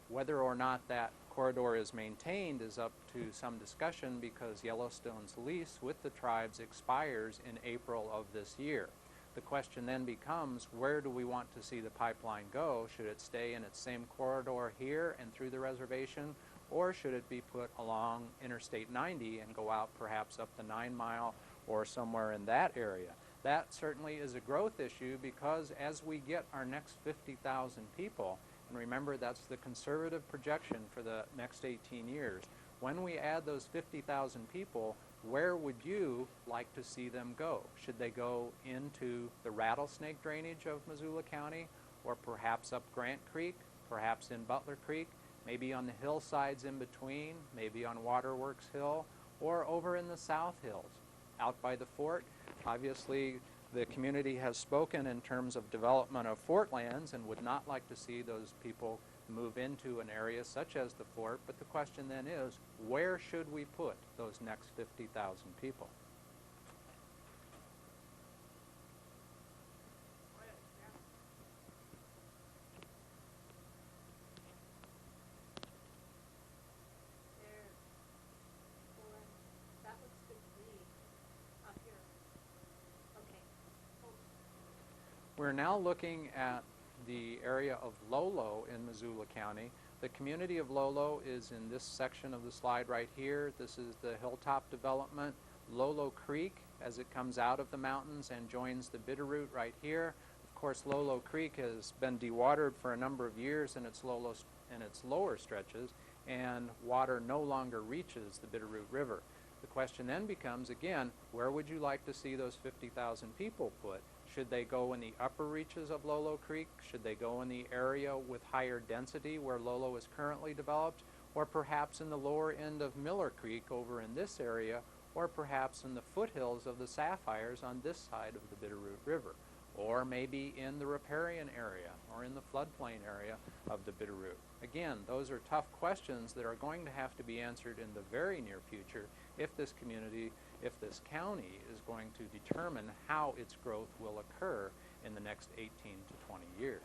Whether or not that corridor is maintained is up to some discussion because Yellowstone's lease with the tribes expires in April of this year. The question then becomes, where do we want to see the pipeline go? Should it stay in its same corridor here and through the reservation, or should it be put along Interstate 90 and go out perhaps up the 9 Mile or somewhere in that area? That certainly is a growth issue because as we get our next 50,000 people, and remember that's the conservative projection for the next 18 years, when we add those 50,000 people, where would you like to see them go? Should they go into the rattlesnake drainage of Missoula County, or perhaps up Grant Creek, perhaps in Butler Creek, maybe on the hillsides in between, maybe on Waterworks Hill, or over in the South Hills, out by the fort? Obviously, the community has spoken in terms of development of fort lands and would not like to see those people move into an area such as the fort, but the question then is, where should we put those next 50,000 people? That looks good to me. Up here. Okay. We're now looking at the area of Lolo in Missoula County. The community of Lolo is in this section of the slide right here. This is the hilltop development. Lolo Creek, as it comes out of the mountains and joins the Bitterroot right here. Of course, Lolo Creek has been dewatered for a number of years in its lower stretches, and water no longer reaches the Bitterroot River. The question then becomes, again, where would you like to see those 50,000 people put? Should they go in the upper reaches of Lolo Creek? Should they go in the area with higher density where Lolo is currently developed? Or perhaps in the lower end of Miller Creek over in this area? Or perhaps in the foothills of the Sapphires on this side of the Bitterroot River? Or maybe in the riparian area or in the floodplain area of the Bitterroot? Again, those are tough questions that are going to have to be answered in the very near future if this community, if this county is going to determine how its growth will occur in the next 18 to 20 years.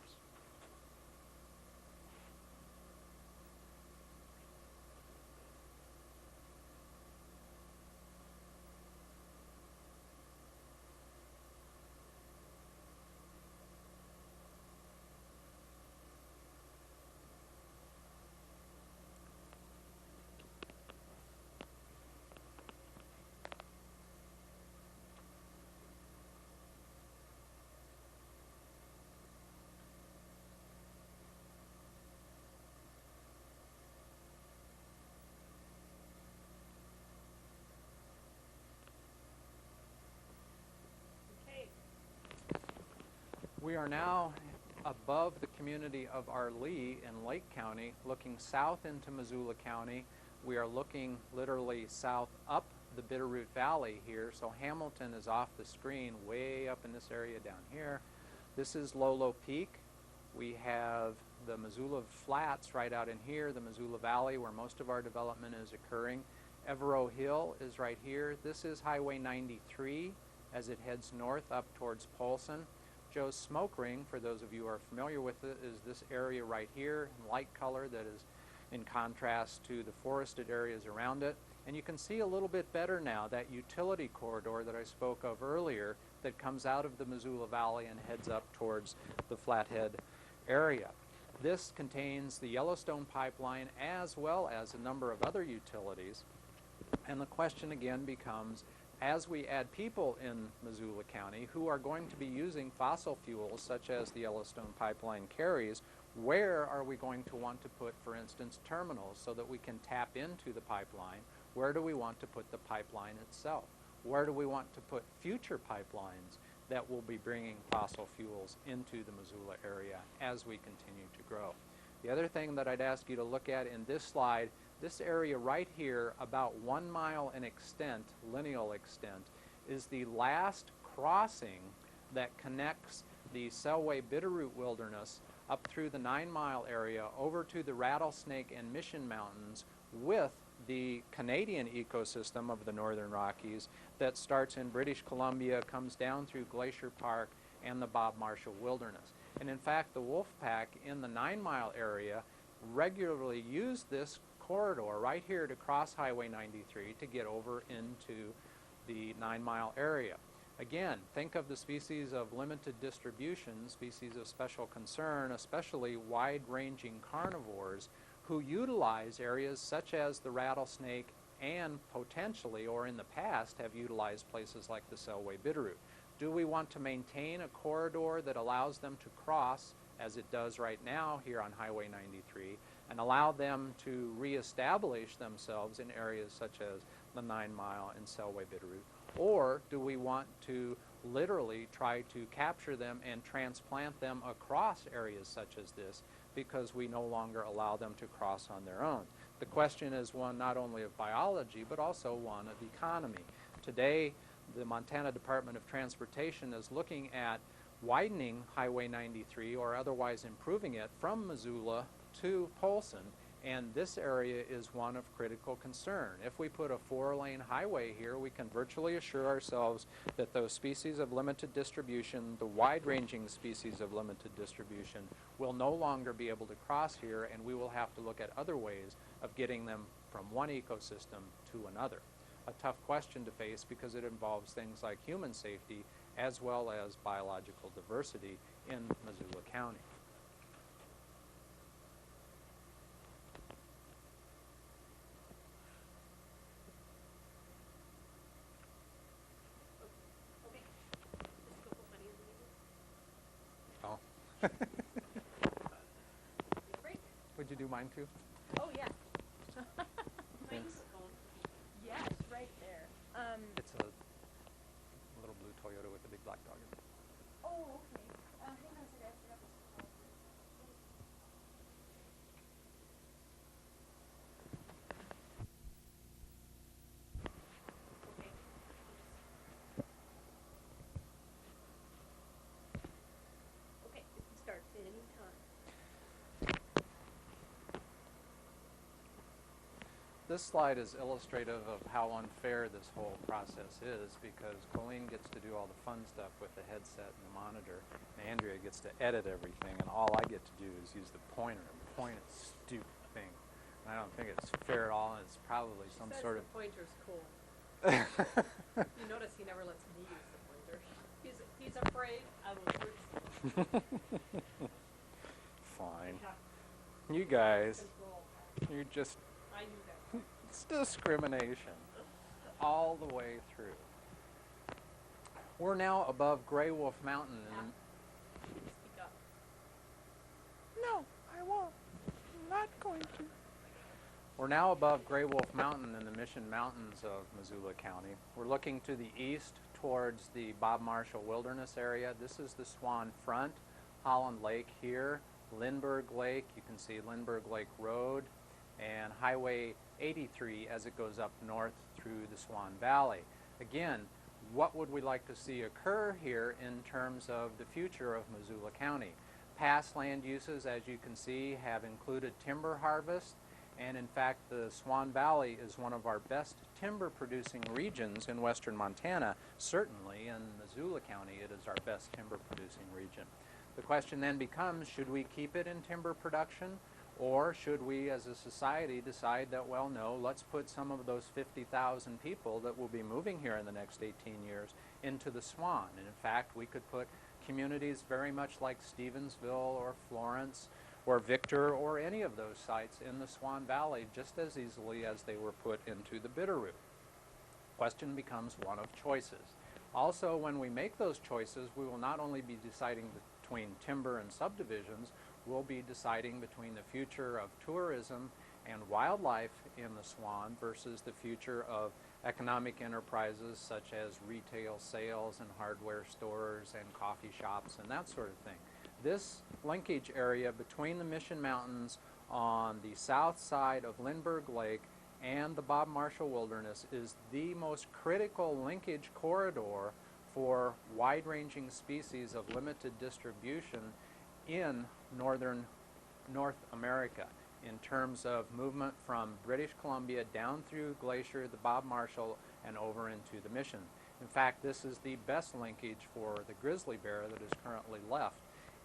We are now above the community of Arlee in Lake County, looking south into Missoula County. We are looking literally south up the Bitterroot Valley here, so Hamilton is off the screen way up in this area down here. This is Lolo Peak. We have the Missoula Flats right out in here, the Missoula Valley where most of our development is occurring. Evero Hill is right here. This is Highway 93 as it heads north up towards Polson. Joe's Smoke Ring, for those of you who are familiar with it, is this area right here in light color that is in contrast to the forested areas around it. And you can see a little bit better now that utility corridor that I spoke of earlier that comes out of the Missoula Valley and heads up towards the Flathead area. This contains the Yellowstone pipeline as well as a number of other utilities. And the question again becomes, as we add people in Missoula County who are going to be using fossil fuels such as the Yellowstone pipeline carries, where are we going to want to put, for instance, terminals so that we can tap into the pipeline? Where do we want to put the pipeline itself? Where do we want to put future pipelines that will be bringing fossil fuels into the Missoula area as we continue to grow? The other thing that I'd ask you to look at in this slide, this area right here, about 1 mile in extent, lineal extent, is the last crossing that connects the Selway Bitterroot Wilderness up through the 9-mile area over to the Rattlesnake and Mission Mountains with the Canadian ecosystem of the Northern Rockies that starts in British Columbia, comes down through Glacier Park and the Bob Marshall Wilderness. And in fact, the wolf pack in the 9-mile area regularly use this corridor right here to cross Highway 93 to get over into the 9-mile area. Again, think of the species of limited distribution, species of special concern, especially wide-ranging carnivores who utilize areas such as the rattlesnake and potentially, or in the past, have utilized places like the Selway Bitterroot. Do we want to maintain a corridor that allows them to cross, as it does right now here on Highway 93, and allow them to reestablish themselves in areas such as the 9-mile and Selway Bitterroot? Or do we want to literally try to capture them and transplant them across areas such as this because we no longer allow them to cross on their own? The question is one not only of biology, but also one of economy. Today, the Montana Department of Transportation is looking at widening Highway 93 or otherwise improving it from Missoula to Polson, and this area is one of critical concern. If we put a 4-lane highway here, we can virtually assure ourselves that those species of limited distribution, the wide-ranging species of limited distribution, will no longer be able to cross here, and we will have to look at other ways of getting them from one ecosystem to another. A tough question to face because it involves things like human safety as well as biological diversity in Missoula County. Okay. Oh. Break? Would you do mine too? Oh, yeah. Thanks. Yes, right there. It's a little blue Toyota with a big black dog in it. Oh, okay. Hang on a second. I forgot this. Okay. Okay, you can start at any time. This slide is illustrative of how unfair this whole process is because Colleen gets to do all the fun stuff with the headset and the monitor, and Andrea gets to edit everything, and all I get to do is use the pointer and point at stupid thing. And I don't think it's fair at all, and it's probably some sort of... the pointer's cool. You notice he never lets me use the pointer. He's afraid I will hurt him. Fine. You guys, Control. you're just... I knew that. It's discrimination all the way through. We're now above Gray Wolf Mountain in the... Speak up. No, I won't. I'm not going to. We're now above Gray Wolf Mountain in the Mission Mountains of Missoula County. We're looking to the east towards the Bob Marshall Wilderness area. This is the Swan Front, Holland Lake here, Lindbergh Lake. You can see Lindbergh Lake Road, and Highway 83 as it goes up north through the Swan Valley. Again, what would we like to see occur here in terms of the future of Missoula County? Past land uses, as you can see, have included timber harvest, and in fact the Swan Valley is one of our best timber producing regions in western Montana. Certainly in Missoula County it is our best timber producing region. The question then becomes, should we keep it in timber production? Or should we as a society decide that, well, no, let's put some of those 50,000 people that will be moving here in the next 18 years into the Swan? And in fact, we could put communities very much like Stevensville or Florence or Victor or any of those sites in the Swan Valley just as easily as they were put into the Bitterroot. Question becomes one of choices. Also, when we make those choices, we will not only be deciding between timber and subdivisions, we'll be deciding between the future of tourism and wildlife in the Swan versus the future of economic enterprises such as retail sales and hardware stores and coffee shops and that sort of thing. This linkage area between the Mission Mountains on the south side of Lindbergh Lake and the Bob Marshall Wilderness is the most critical linkage corridor for wide-ranging species of limited distribution in northern North America in terms of movement from British Columbia down through Glacier, the Bob Marshall, and over into the Mission. In fact, this is the best linkage for the grizzly bear that is currently left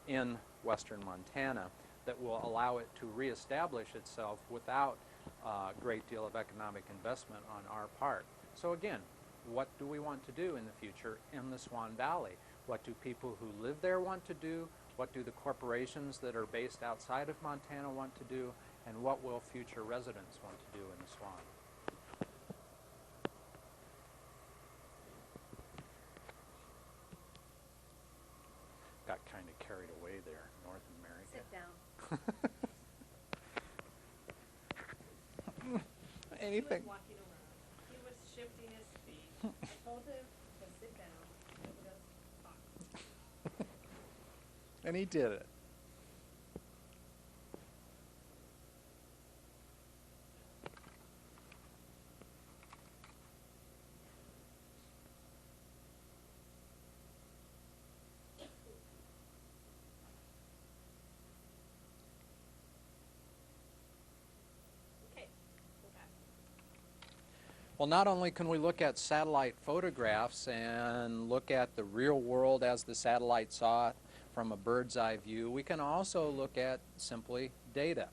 in western Montana that will allow it to reestablish itself without a great deal of economic investment on our part. So again, what do we want to do in the future in the Swan Valley? What do people who live there want to do? What do the corporations that are based outside of Montana want to do? And what will future residents want to do in the Swan? Got kind of carried away there, North America. Sit down. Anything. He was walking around. He was shifting his feet. I told him to sit down and just talk. And he did it. Okay, go back. Well, not only can we look at satellite photographs and look at the real world as the satellite saw it from a bird's eye view, we can also look at simply data.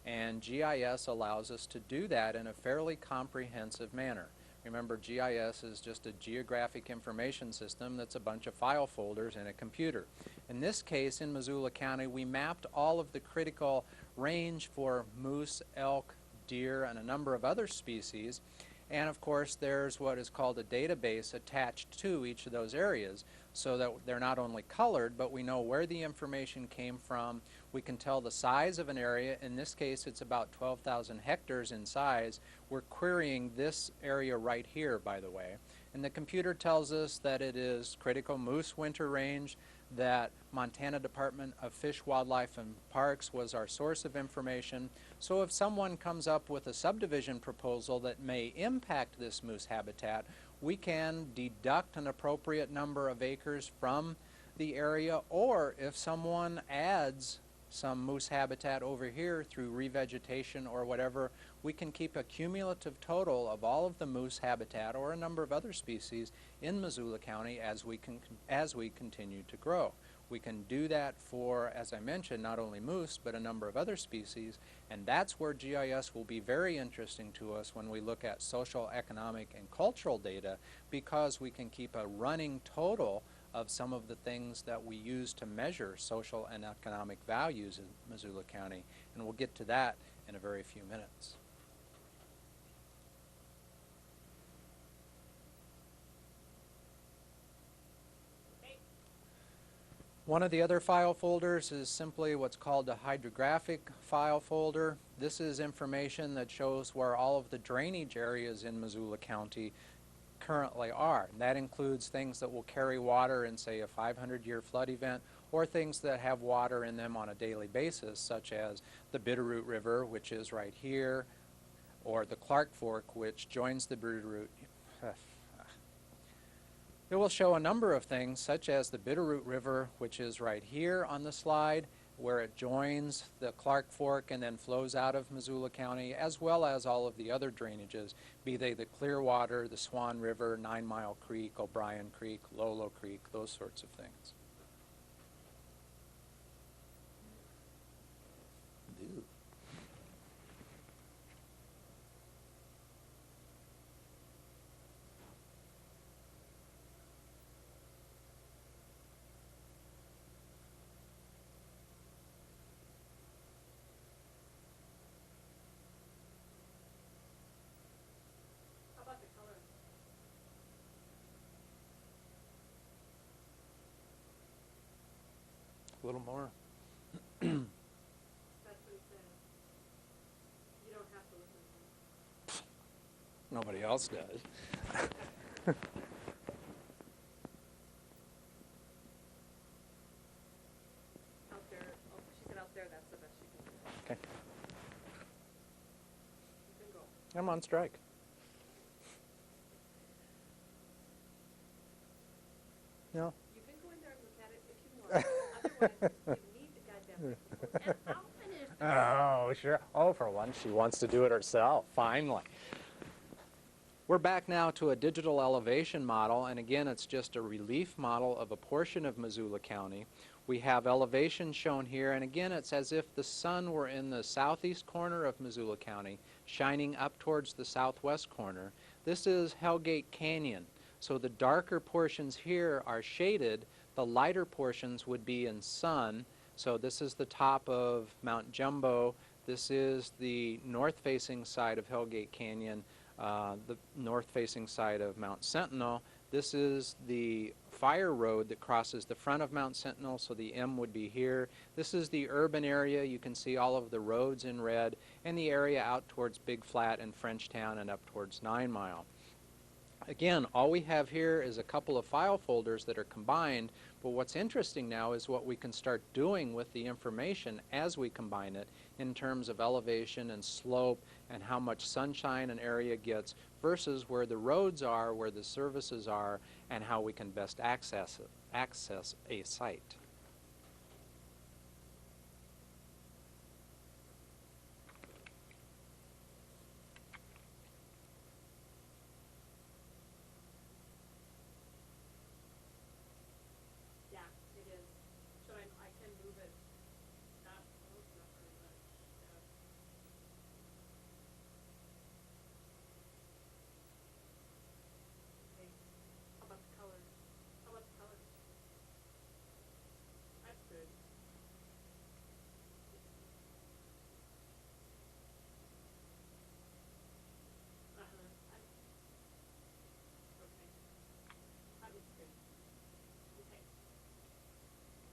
And GIS allows us to do that in a fairly comprehensive manner. Remember, GIS is just a geographic information system that's a bunch of file folders in a computer. In this case, in Missoula County, we mapped all of the critical range for moose, elk, deer, and a number of other species. And of course, there's what is called a database attached to each of those areas so that they're not only colored, but we know where the information came from. We can tell the size of an area. In this case, it's about 12,000 hectares in size. We're querying this area right here, by the way. And the computer tells us that it is critical moose winter range, that Montana Department of Fish, Wildlife, and Parks was our source of information. So if someone comes up with a subdivision proposal that may impact this moose habitat, we can deduct an appropriate number of acres from the area, or if someone adds some moose habitat over here through revegetation or whatever, we can keep a cumulative total of all of the moose habitat or a number of other species in Missoula County as we continue to grow. We can do that for, as I mentioned, not only moose, but a number of other species, and that's where GIS will be very interesting to us when we look at social, economic, and cultural data, because we can keep a running total of some of the things that we use to measure social and economic values in Missoula County, and we'll get to that in a very few minutes. One of the other file folders is simply what's called a hydrographic file folder. This is information that shows where all of the drainage areas in Missoula County currently are. And that includes things that will carry water in, say, a 500-year flood event, or things that have water in them on a daily basis, such as the Bitterroot River, which is right here, or the Clark Fork, which joins the Bitterroot. It will show a number of things, such as the Bitterroot River, which is right here on the slide, where it joins the Clark Fork and then flows out of Missoula County, as well as all of the other drainages, be they the Clearwater, the Swan River, 9 Mile Creek, O'Brien Creek, Lolo Creek, those sorts of things. Ew. How about the color? A little more. That's what it says. You don't have to listen to me. Nobody else does. How I'm on strike. No. You can go in there and look at it if you want. Otherwise, you need the goddamn microphone. And I'll finish the Oh, sure. Oh, for once she wants to do it herself, finally. We're back now to a digital elevation model, and again, it's just a relief model of a portion of Missoula County. We have elevation shown here, and again, it's as if the sun were in the southeast corner of Missoula County, shining up towards the southwest corner. This is Hellgate Canyon. So the darker portions here are shaded. The lighter portions would be in sun. So this is the top of Mount Jumbo. This is the north-facing side of Hellgate Canyon, the north-facing side of Mount Sentinel. This is the fire road that crosses the front of Mount Sentinel, so the M would be here. This is the urban area. You can see all of the roads in red, and the area out towards Big Flat and Frenchtown and up towards 9 Mile. Again, all we have here is a couple of file folders that are combined, but what's interesting now is what we can start doing with the information as we combine it in terms of elevation and slope and how much sunshine an area gets versus where the roads are, where the services are, and how we can best access a site. Yeah, it is. So I can move it, not very much. Okay. How about the colors? How about the colors? That's good. Okay. That looks good. Okay.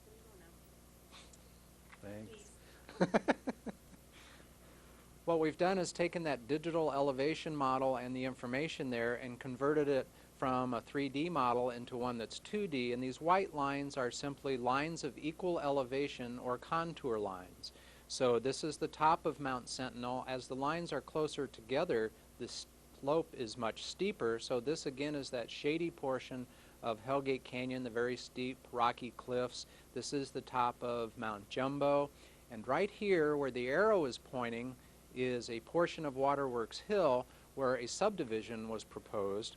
There you go now. Thanks. What we've done is taken that digital elevation model and the information there and converted it from a 3D model into one that's 2D, and these white lines are simply lines of equal elevation or contour lines. So this is the top of Mount Sentinel. As the lines are closer together, the slope is much steeper, so this again is that shady portion of Hellgate Canyon, the very steep rocky cliffs. This is the top of Mount Jumbo, and right here where the arrow is pointing is a portion of Waterworks Hill where a subdivision was proposed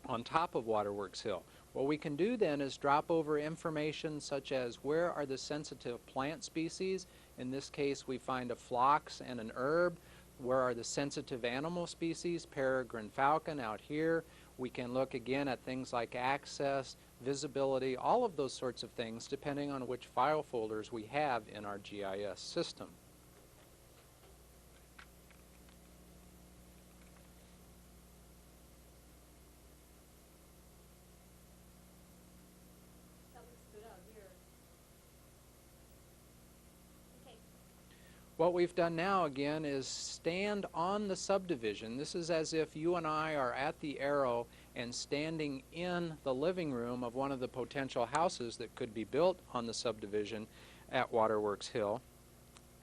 on top of Waterworks Hill. What we can do then is drop over information such as where are the sensitive plant species. In this case we find a phlox and an herb. Where are the sensitive animal species, peregrine falcon out here. We can look again at things like access, visibility, all of those sorts of things depending on which file folders we have in our GIS system. That looks good out here. Okay. What we've done now again is stand on the subdivision. This is as if you and I are at the arrow and standing in the living room of one of the potential houses that could be built on the subdivision at Waterworks Hill.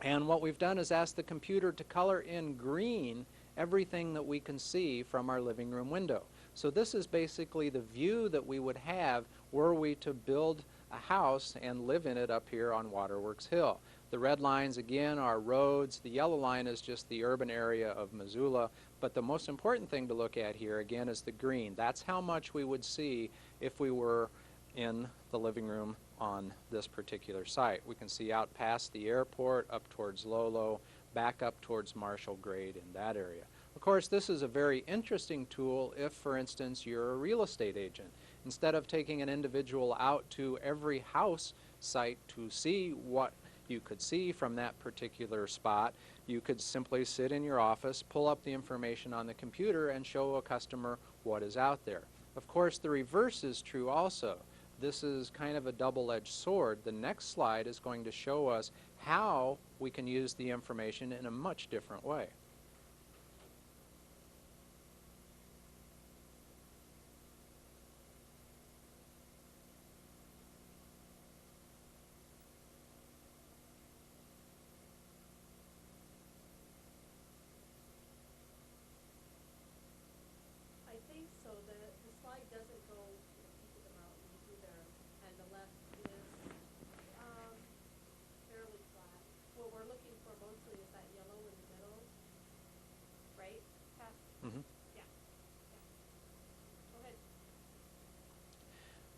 And what we've done is ask the computer to color in green everything that we can see from our living room window. So this is basically the view that we would have were we to build a house and live in it up here on Waterworks Hill. The red lines again are roads. The yellow line is just the urban area of Missoula. But the most important thing to look at here again is the green. That's how much we would see if we were in the living room on this particular site. We can see out past the airport, up towards Lolo, back up towards Marshall Grade in that area. Of course, this is a very interesting tool if, for instance, you're a real estate agent. Instead of taking an individual out to every house site to see what you could see from that particular spot, you could simply sit in your office, pull up the information on the computer, and show a customer what is out there. Of course, the reverse is true also. This is kind of a double-edged sword. The next slide is going to show us how we can use the information in a much different way.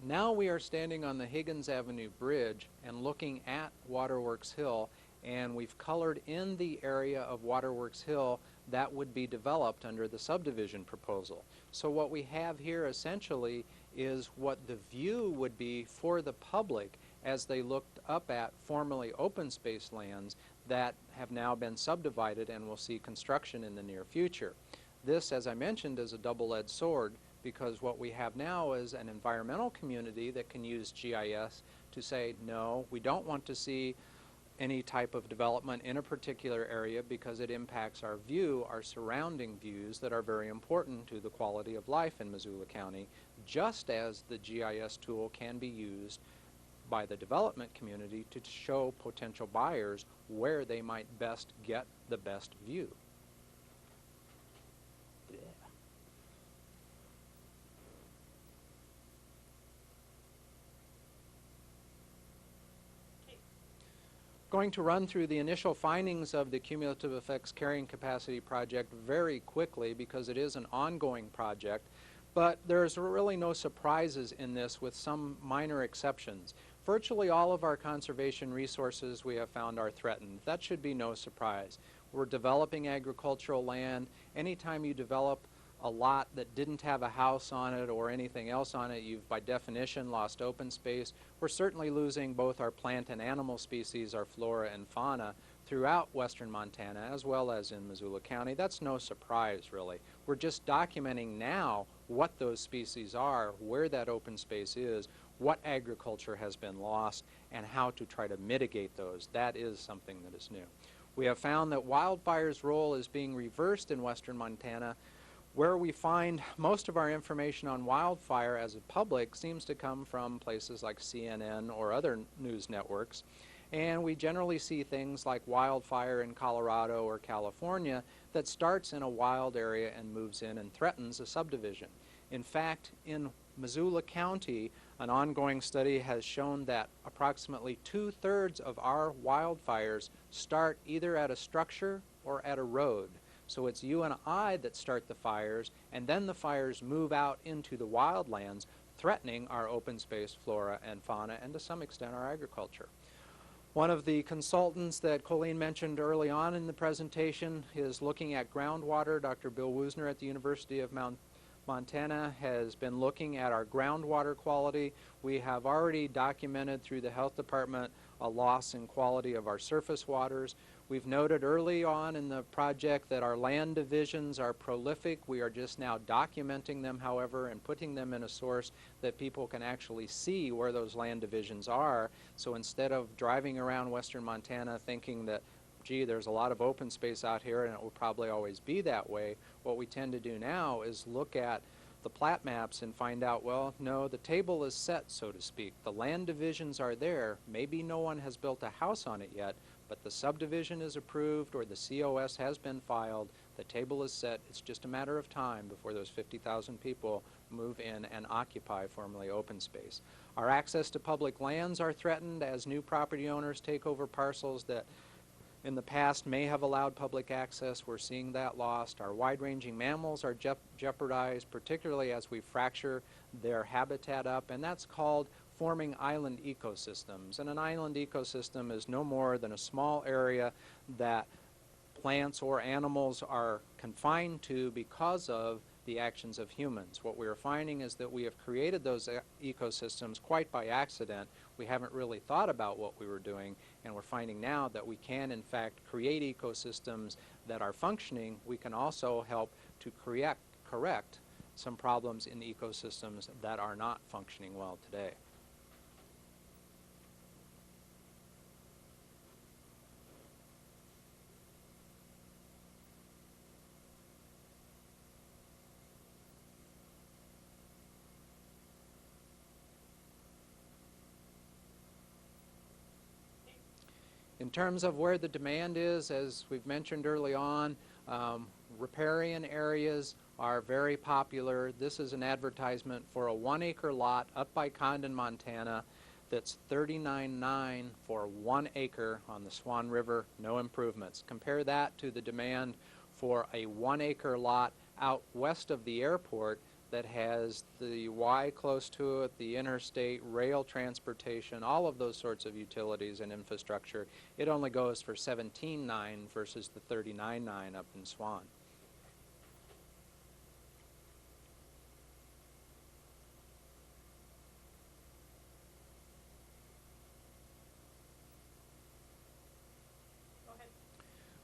Now we are standing on the Higgins Avenue Bridge and looking at Waterworks Hill, and we've colored in the area of Waterworks Hill that would be developed under the subdivision proposal. So what we have here essentially is what the view would be for the public as they looked up at formerly open space lands that have now been subdivided and will see construction in the near future. This, as I mentioned, is a double-edged sword, because what we have now is an environmental community that can use GIS to say, no, we don't want to see any type of development in a particular area because it impacts our view, our surrounding views that are very important to the quality of life in Missoula County, just as the GIS tool can be used by the development community to show potential buyers where they might best get the best view. Going to run through the initial findings of the Cumulative Effects Carrying Capacity Project very quickly because it is an ongoing project, but there's really no surprises in this with some minor exceptions. Virtually all of our conservation resources we have found are threatened. That should be no surprise. We're developing agricultural land. Anytime you develop a lot that didn't have a house on it or anything else on it, you've by definition lost open space. We're certainly losing both our plant and animal species, our flora and fauna, throughout western Montana as well as in Missoula County. That's no surprise, really. We're just documenting now what those species are, where that open space is, what agriculture has been lost, and how to try to mitigate those. That is something that is new. We have found that wildfire's role is being reversed in western Montana. Where we find most of our information on wildfire as a public seems to come from places like CNN or other news networks. And we generally see things like wildfire in Colorado or California that starts in a wild area and moves in and threatens a subdivision. In fact, in Missoula County, an ongoing study has shown that approximately 2/3 of our wildfires start either at a structure or at a road. So it's you and I that start the fires, and then the fires move out into the wildlands, threatening our open space flora and fauna, and to some extent our agriculture. One of the consultants that Colleen mentioned early on in the presentation is looking at groundwater. Dr. Bill Woosner at the University of Montana has been looking at our groundwater quality. We have already documented through the health department a loss in quality of our surface waters. We've noted early on in the project that our land divisions are prolific. We are just now documenting them, however, and putting them in a source that people can actually see where those land divisions are. So instead of driving around western Montana thinking that, gee, there's a lot of open space out here and it will probably always be that way, what we tend to do now is look at the plat maps and find out, well, no, the table is set, so to speak. The land divisions are there. Maybe no one has built a house on it yet, but the subdivision is approved or the COS has been filed. The table is set. It's just a matter of time before those 50,000 people move in and occupy formerly open space. Our access to public lands are threatened as new property owners take over parcels that in the past may have allowed public access. We're seeing that lost. Our wide-ranging mammals are jeopardized, particularly as we fracture their habitat up, and that's called forming island ecosystems. And an island ecosystem is no more than a small area that plants or animals are confined to because of the actions of humans. What we are finding is that we have created those ecosystems quite by accident. We haven't really thought about what we were doing, and we're finding now that we can in fact create ecosystems that are functioning. We can also help to correct some problems in ecosystems that are not functioning well today. In terms of where the demand is, as we've mentioned early on, riparian areas are very popular. This is an advertisement for a 1-acre lot up by Condon, Montana that's $39.9 for 1 acre on the Swan River, no improvements. Compare that to the demand for a 1-acre lot out west of the airport that has the Y close to it, the interstate, rail transportation, all of those sorts of utilities and infrastructure, it only goes for 17.9 versus the 39.9 up in Swan.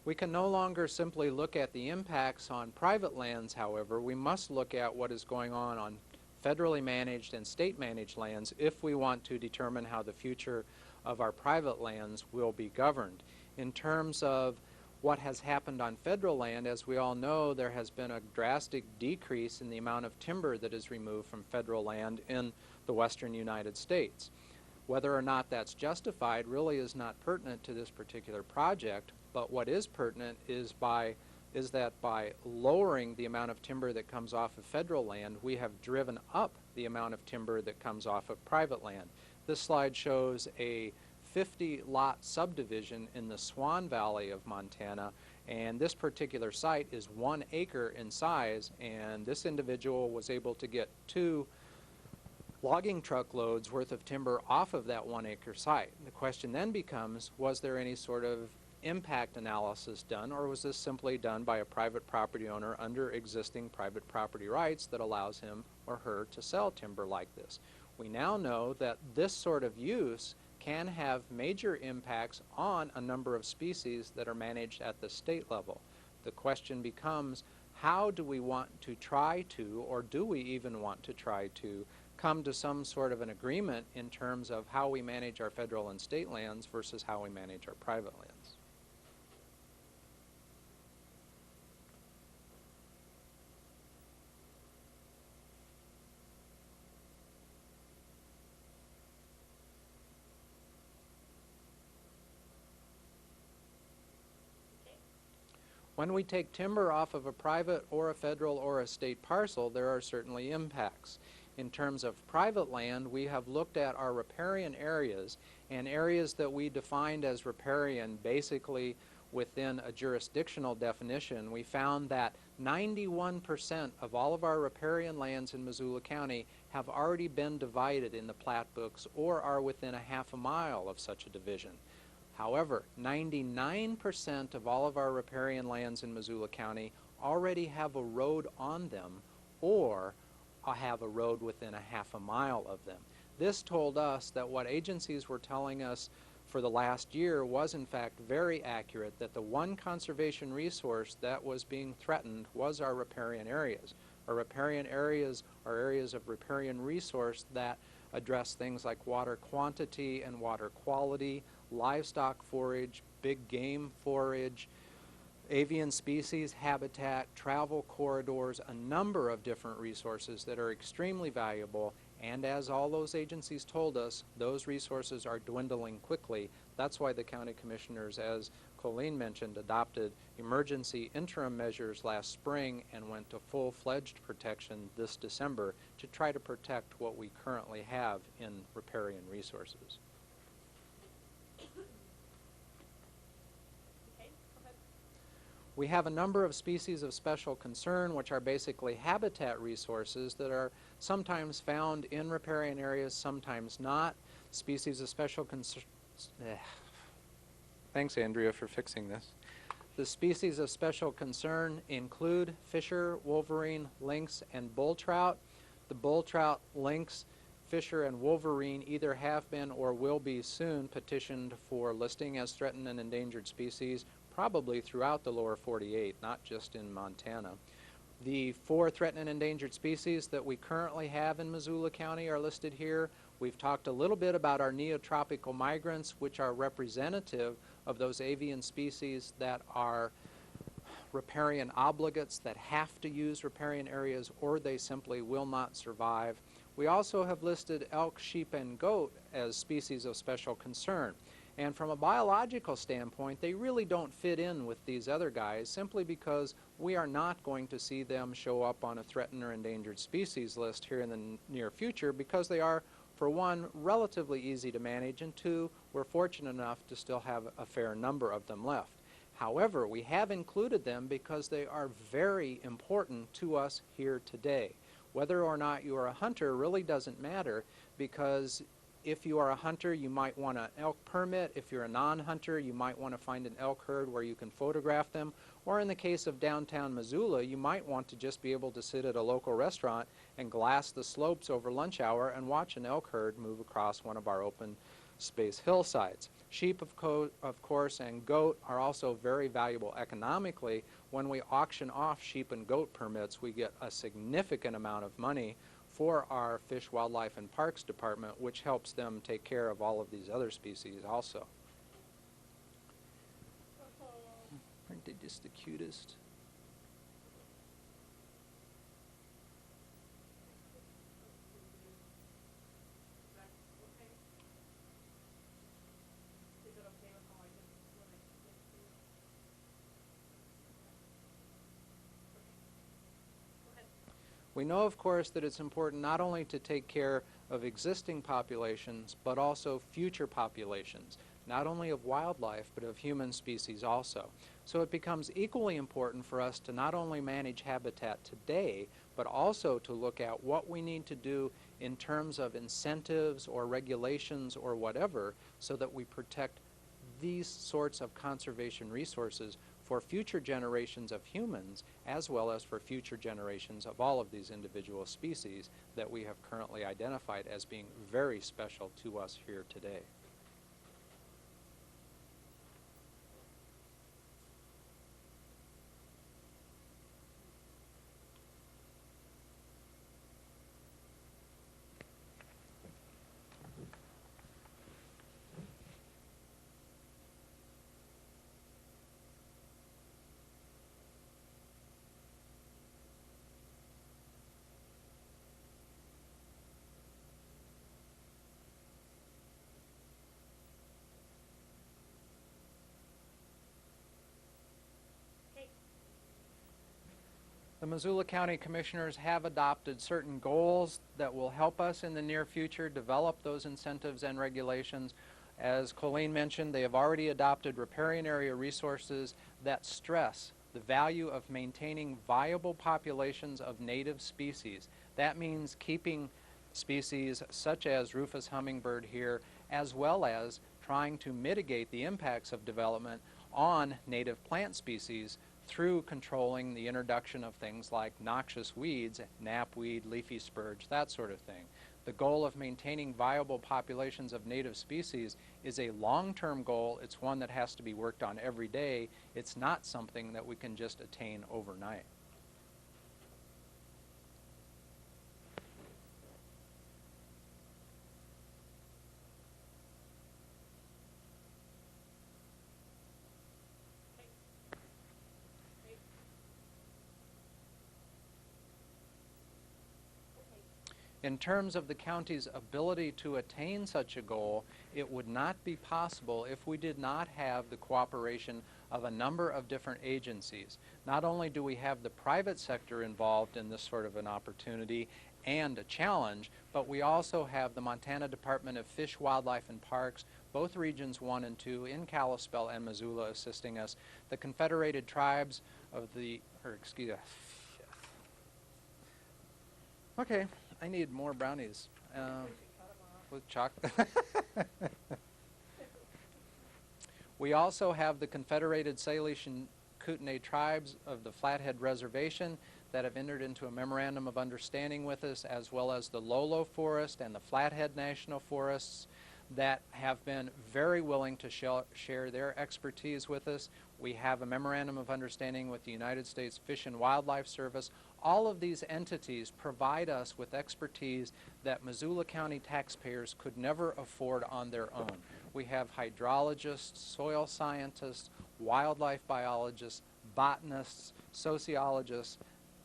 We can no longer simply look at the impacts on private lands, however. We must look at what is going on federally managed and state managed lands if we want to determine how the future of our private lands will be governed. In terms of what has happened on federal land, as we all know, there has been a drastic decrease in the amount of timber that is removed from federal land in the western United States. Whether or not that's justified really is not pertinent to this particular project, but what is pertinent is that by lowering the amount of timber that comes off of federal land, we have driven up the amount of timber that comes off of private land. This slide shows a 50-lot subdivision in the Swan Valley of Montana, and this particular site is 1 acre in size, and this individual was able to get 2 logging truckloads worth of timber off of that 1 acre site. The question then becomes, was there any sort of impact analysis done, or was this simply done by a private property owner under existing private property rights that allows him or her to sell timber like this? We now know that this sort of use can have major impacts on a number of species that are managed at the state level. The question becomes, how do we want to try to, or do we even want to try to, come to some sort of an agreement in terms of how we manage our federal and state lands versus how we manage our private lands? When we take timber off of a private or a federal or a state parcel, there are certainly impacts. In terms of private land, we have looked at our riparian areas, and areas that we defined as riparian basically within a jurisdictional definition. We found that 91% of all of our riparian lands in Missoula County have already been divided in the plat books or are within a half a mile of such a division. However, 99% of all of our riparian lands in Missoula County already have a road on them or have a road within a half a mile of them. This told us that what agencies were telling us for the last year was in fact very accurate, that the one conservation resource that was being threatened was our riparian areas. Our riparian areas are areas of riparian resource that address things like water quantity and water quality, livestock forage, big game forage, avian species habitat, travel corridors, a number of different resources that are extremely valuable, and as all those agencies told us, those resources are dwindling quickly. That's why the county commissioners, as Colleen mentioned, adopted emergency interim measures last spring and went to full-fledged protection this December to try to protect what we currently have in riparian resources. We have a number of species of special concern, which are basically habitat resources that are sometimes found in riparian areas, sometimes not. Species of special concern. Thanks, Andrea, for fixing this. The species of special concern include fisher, wolverine, lynx, and bull trout. The bull trout, lynx, fisher, and wolverine either have been or will be soon petitioned for listing as threatened and endangered species, probably throughout the lower 48, not just in Montana. The 4 threatened and endangered species that we currently have in Missoula County are listed here. We've talked a little bit about our neotropical migrants, which are representative of those avian species that are riparian obligates that have to use riparian areas or they simply will not survive. We also have listed elk, sheep, and goat as species of special concern. And from a biological standpoint, they really don't fit in with these other guys simply because we are not going to see them show up on a threatened or endangered species list here in the near future because they are, for one, relatively easy to manage, and 2, we're fortunate enough to still have a fair number of them left. However, we have included them because they are very important to us here today. Whether or not you are a hunter really doesn't matter, because if you are a hunter, you might want an elk permit. If you're a non-hunter, you might want to find an elk herd where you can photograph them. Or in the case of downtown Missoula, you might want to just be able to sit at a local restaurant and glass the slopes over lunch hour and watch an elk herd move across one of our open space hillsides. Sheep, of course, and goat are also very valuable economically. When we auction off sheep and goat permits, we get a significant amount of money for our Fish, Wildlife, and Parks Department, which helps them take care of all of these other species also. Aren't they just the cutest? We know, of course, that it's important not only to take care of existing populations, but also future populations, not only of wildlife, but of human species also. So it becomes equally important for us to not only manage habitat today, but also to look at what we need to do in terms of incentives or regulations or whatever, so that we protect these sorts of conservation resources for future generations of humans, as well as for future generations of all of these individual species that we have currently identified as being very special to us here today. The Missoula County Commissioners have adopted certain goals that will help us in the near future develop those incentives and regulations. As Colleen mentioned, they have already adopted riparian area resources that stress the value of maintaining viable populations of native species. That means keeping species such as Rufous hummingbird here, as well as trying to mitigate the impacts of development on native plant species through controlling the introduction of things like noxious weeds, knapweed, leafy spurge, that sort of thing. The goal of maintaining viable populations of native species is a long-term goal. It's one that has to be worked on every day. It's not something that we can just attain overnight. In terms of the county's ability to attain such a goal, it would not be possible if we did not have the cooperation of a number of different agencies. Not only do we have the private sector involved in this sort of an opportunity and a challenge, but we also have the Montana Department of Fish, Wildlife, and Parks, both Regions 1 and 2 in Kalispell and Missoula assisting us, the Confederated Tribes of the, okay. I need more brownies with chocolate. We also have the Confederated Salish and Kootenai Tribes of the Flathead Reservation that have entered into a memorandum of understanding with us, as well as the Lolo Forest and the Flathead National Forests that have been very willing to share their expertise with us. We have a memorandum of understanding with the United States Fish and Wildlife Service. All of these entities provide us with expertise that Missoula County taxpayers could never afford on their own. We have hydrologists, soil scientists, wildlife biologists, botanists, sociologists,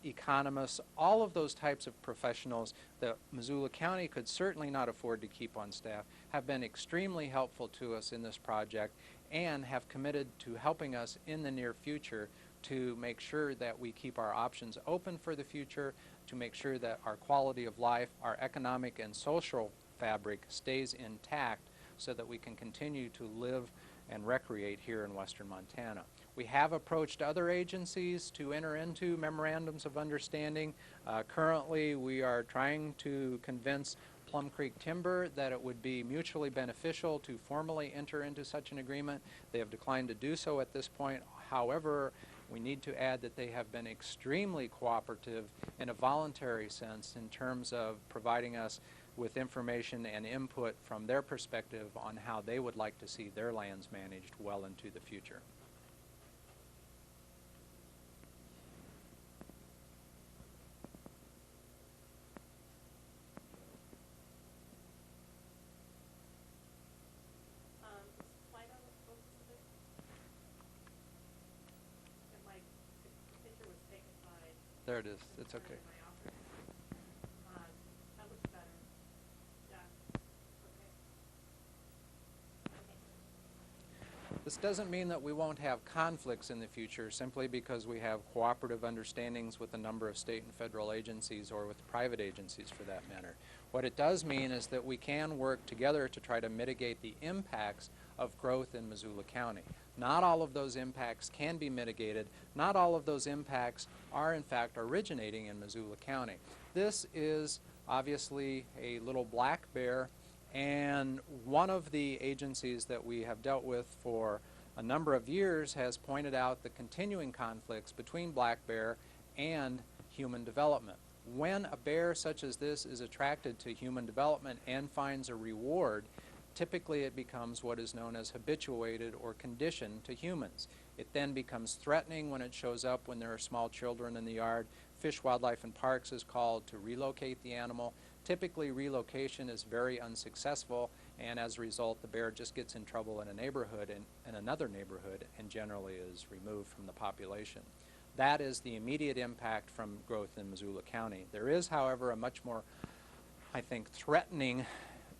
economists, all of those types of professionals that Missoula County could certainly not afford to keep on staff have been extremely helpful to us in this project and have committed to helping us in the near future to make sure that we keep our options open for the future, to make sure that our quality of life, our economic and social fabric stays intact so that we can continue to live and recreate here in western Montana. We have approached other agencies to enter into memorandums of understanding. Currently, we are trying to convince Plum Creek Timber that it would be mutually beneficial to formally enter into such an agreement. They have declined to do so at this point. However, we need to add that they have been extremely cooperative in a voluntary sense in terms of providing us with information and input from their perspective on how they would like to see their lands managed well into the future. Slide on the focus of it. And the picture was taken by There it is. It's okay. my office. That looks better. Yeah. Okay. This doesn't mean that we won't have conflicts in the future simply because we have cooperative understandings with a number of state and federal agencies, or with private agencies for that matter. What it does mean is that we can work together to try to mitigate the impacts of growth in Missoula County. Not all of those impacts can be mitigated. Not all of those impacts are in fact originating in Missoula County. This is obviously a little black bear, and one of the agencies that we have dealt with for a number of years has pointed out the continuing conflicts between black bear and human development. When a bear such as this is attracted to human development and finds a reward, typically it becomes what is known as habituated or conditioned to humans. It then becomes threatening when it shows up when there are small children in the yard. Fish, Wildlife, and Parks is called to relocate the animal. Typically, relocation is very unsuccessful, and as a result, the bear just gets in trouble in a neighborhood, in another neighborhood, and generally is removed from the population. That is the immediate impact from growth in Missoula County. There is, however, a much more, I think, threatening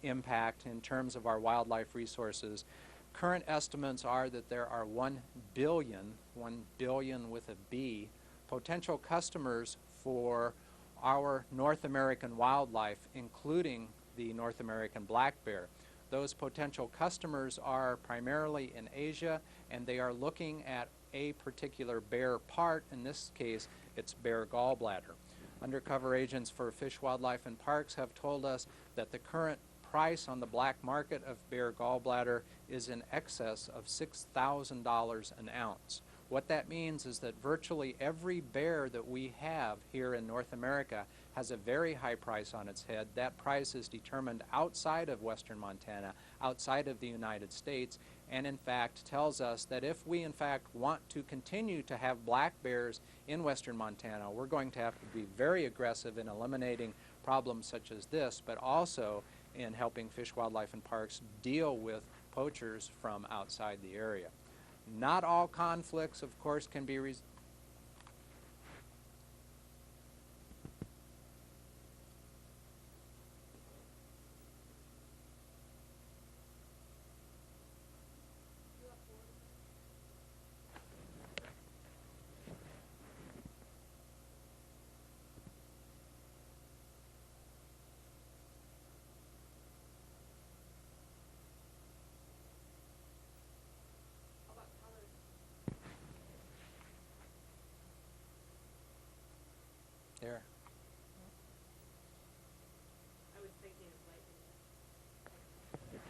impact in terms of our wildlife resources. Current estimates are that there are 1 billion with a B, potential customers for our North American wildlife, including the North American black bear. Those potential customers are primarily in Asia, and they are looking at a particular bear part. In this case, it's bear gallbladder. Undercover agents for Fish, Wildlife, and Parks have told us that the current price on the black market of bear gallbladder is in excess of $6,000 an ounce. What that means is that virtually every bear that we have here in North America has a very high price on its head. That price is determined outside of western Montana, outside of the United States, and in fact tells us that if we in fact want to continue to have black bears in western Montana, we're going to have to be very aggressive in eliminating problems such as this, but also in helping Fish, Wildlife, and Parks deal with poachers from outside the area. Not all conflicts, of course, can be there. I was thinking of lightning.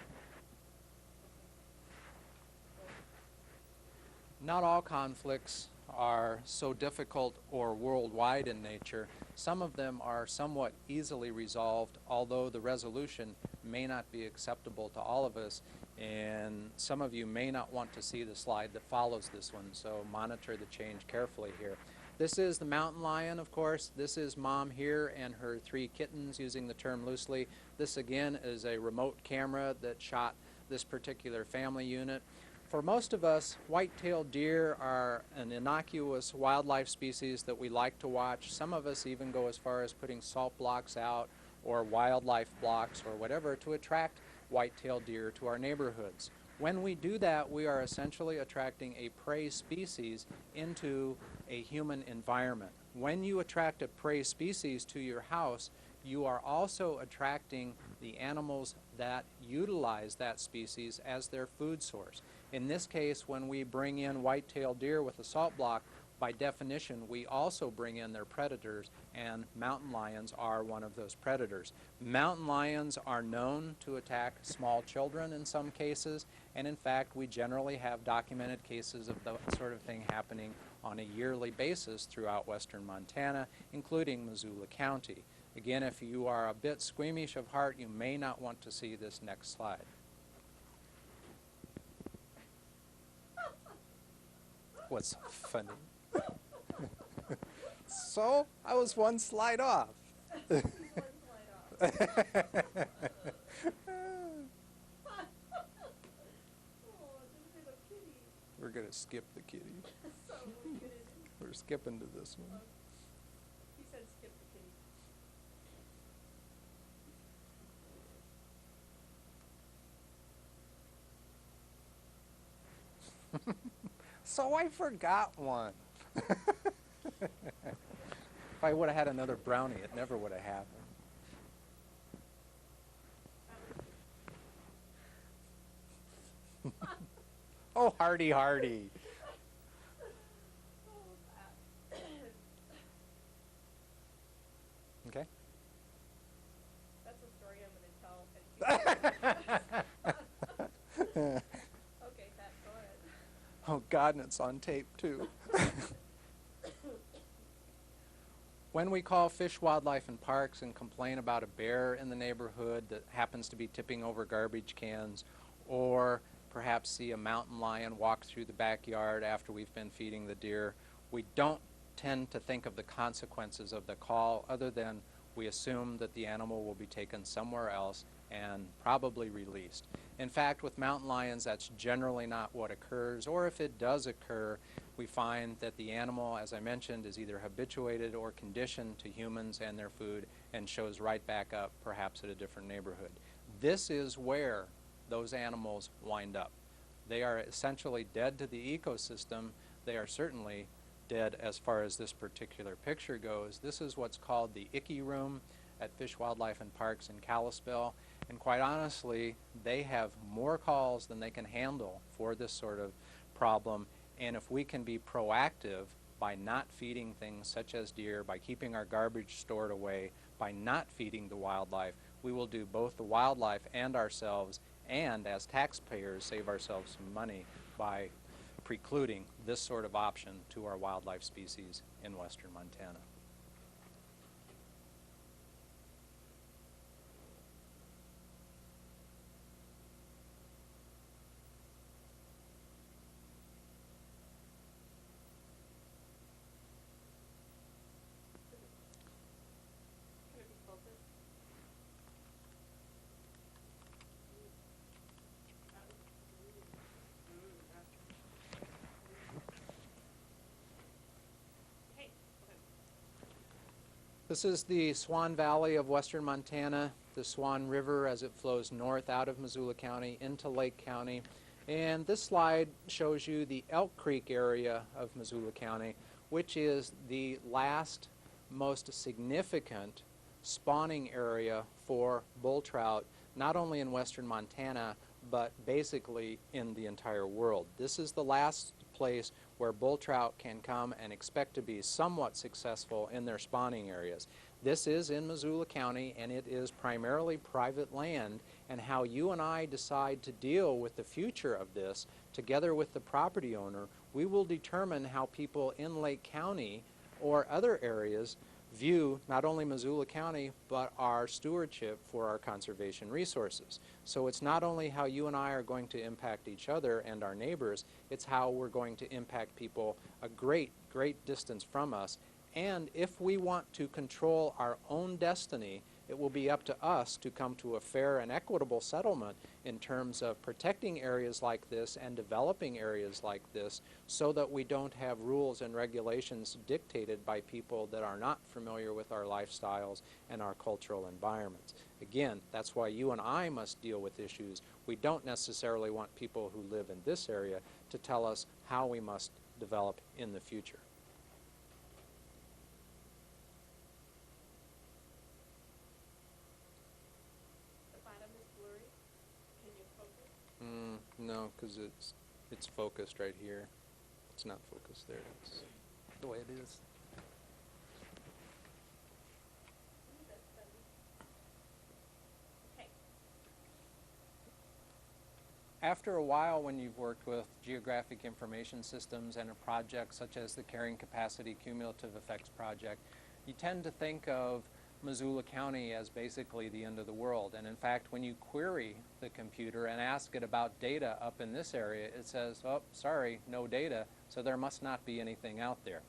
Not all conflicts are so difficult or worldwide in nature. Some of them are somewhat easily resolved, although the resolution may not be acceptable to all of us, and some of you may not want to see the slide that follows this one, so monitor the change carefully here. This is the mountain lion, of course. This is Mom here and her 3 kittens, using the term loosely. This again is a remote camera that shot this particular family unit. For most of us, white-tailed deer are an innocuous wildlife species that we like to watch. Some of us even go as far as putting salt blocks out or wildlife blocks or whatever to attract white-tailed deer to our neighborhoods. When we do that, we are essentially attracting a prey species into a human environment. When you attract a prey species to your house, you are also attracting the animals that utilize that species as their food source. In this case, when we bring in white-tailed deer with a salt block, by definition, we also bring in their predators, and mountain lions are one of those predators. Mountain lions are known to attack small children in some cases, and in fact, we generally have documented cases of that sort of thing happening on a yearly basis throughout western Montana, including Missoula County. Again, if you are a bit squeamish of heart, you may not want to see this next slide. What's funny? So, I was one slide off. One slide off. Oh, this is a kitty. We're going to skip the kitty. So we're gonna do. We're skipping to this one. He said skip the kitty. So I forgot one. If I would have had another brownie, it never would have happened. Oh, hardy, hardy. Okay. That's a story I'm gonna tell. Okay, Pat, go ahead. Oh, God, and it's on tape, too. When we call Fish, Wildlife, and Parks and complain about a bear in the neighborhood that happens to be tipping over garbage cans, or perhaps see a mountain lion walk through the backyard after we've been feeding the deer, we don't tend to think of the consequences of the call other than we assume that the animal will be taken somewhere else and probably released. In fact, with mountain lions, that's generally not what occurs, or if it does occur, we find that the animal, as I mentioned, is either habituated or conditioned to humans and their food and shows right back up, perhaps at a different neighborhood. This is where those animals wind up. They are essentially dead to the ecosystem. They are certainly dead as far as this particular picture goes. This is what's called the Icky Room at Fish, Wildlife, and Parks in Kalispell. And quite honestly, they have more calls than they can handle for this sort of problem. And if we can be proactive by not feeding things such as deer, by keeping our garbage stored away, by not feeding the wildlife, we will do both the wildlife and ourselves, and as taxpayers save ourselves some money by precluding this sort of option to our wildlife species in western Montana. Can it be closer? Okay, okay. This is the Swan Valley of western Montana, the Swan River as it flows north out of Missoula County into Lake County. And this slide shows you the Elk Creek area of Missoula County, which is the last most significant spawning area for bull trout, not only in western Montana, but basically in the entire world. This is the last place where bull trout can come and expect to be somewhat successful in their spawning areas. This is in Missoula County, and it is primarily private land, and how you and I decide to deal with the future of this, together with the property owner, we will determine how people in Lake County or other areas view not only Missoula County, but our stewardship for our conservation resources. So it's not only how you and I are going to impact each other and our neighbors, it's how we're going to impact people a great, great distance from us. And if we want to control our own destiny, it will be up to us to come to a fair and equitable settlement in terms of protecting areas like this and developing areas like this so that we don't have rules and regulations dictated by people that are not familiar with our lifestyles and our cultural environments. Again, that's why you and I must deal with issues. We don't necessarily want people who live in this area to tell us how we must develop in the future. The bottom is blurry. Can you focus? No, because it's It's focused right here. It's not focused there. It's the way it is. Okay. After a while, when you've worked with geographic information systems and a project such as the Carrying Capacity Cumulative Effects Project, you tend to think of Missoula County as basically the end of the world. And in fact, when you query the computer and ask it about data up in this area, it says, oh, sorry, no data, so there must not be anything out there.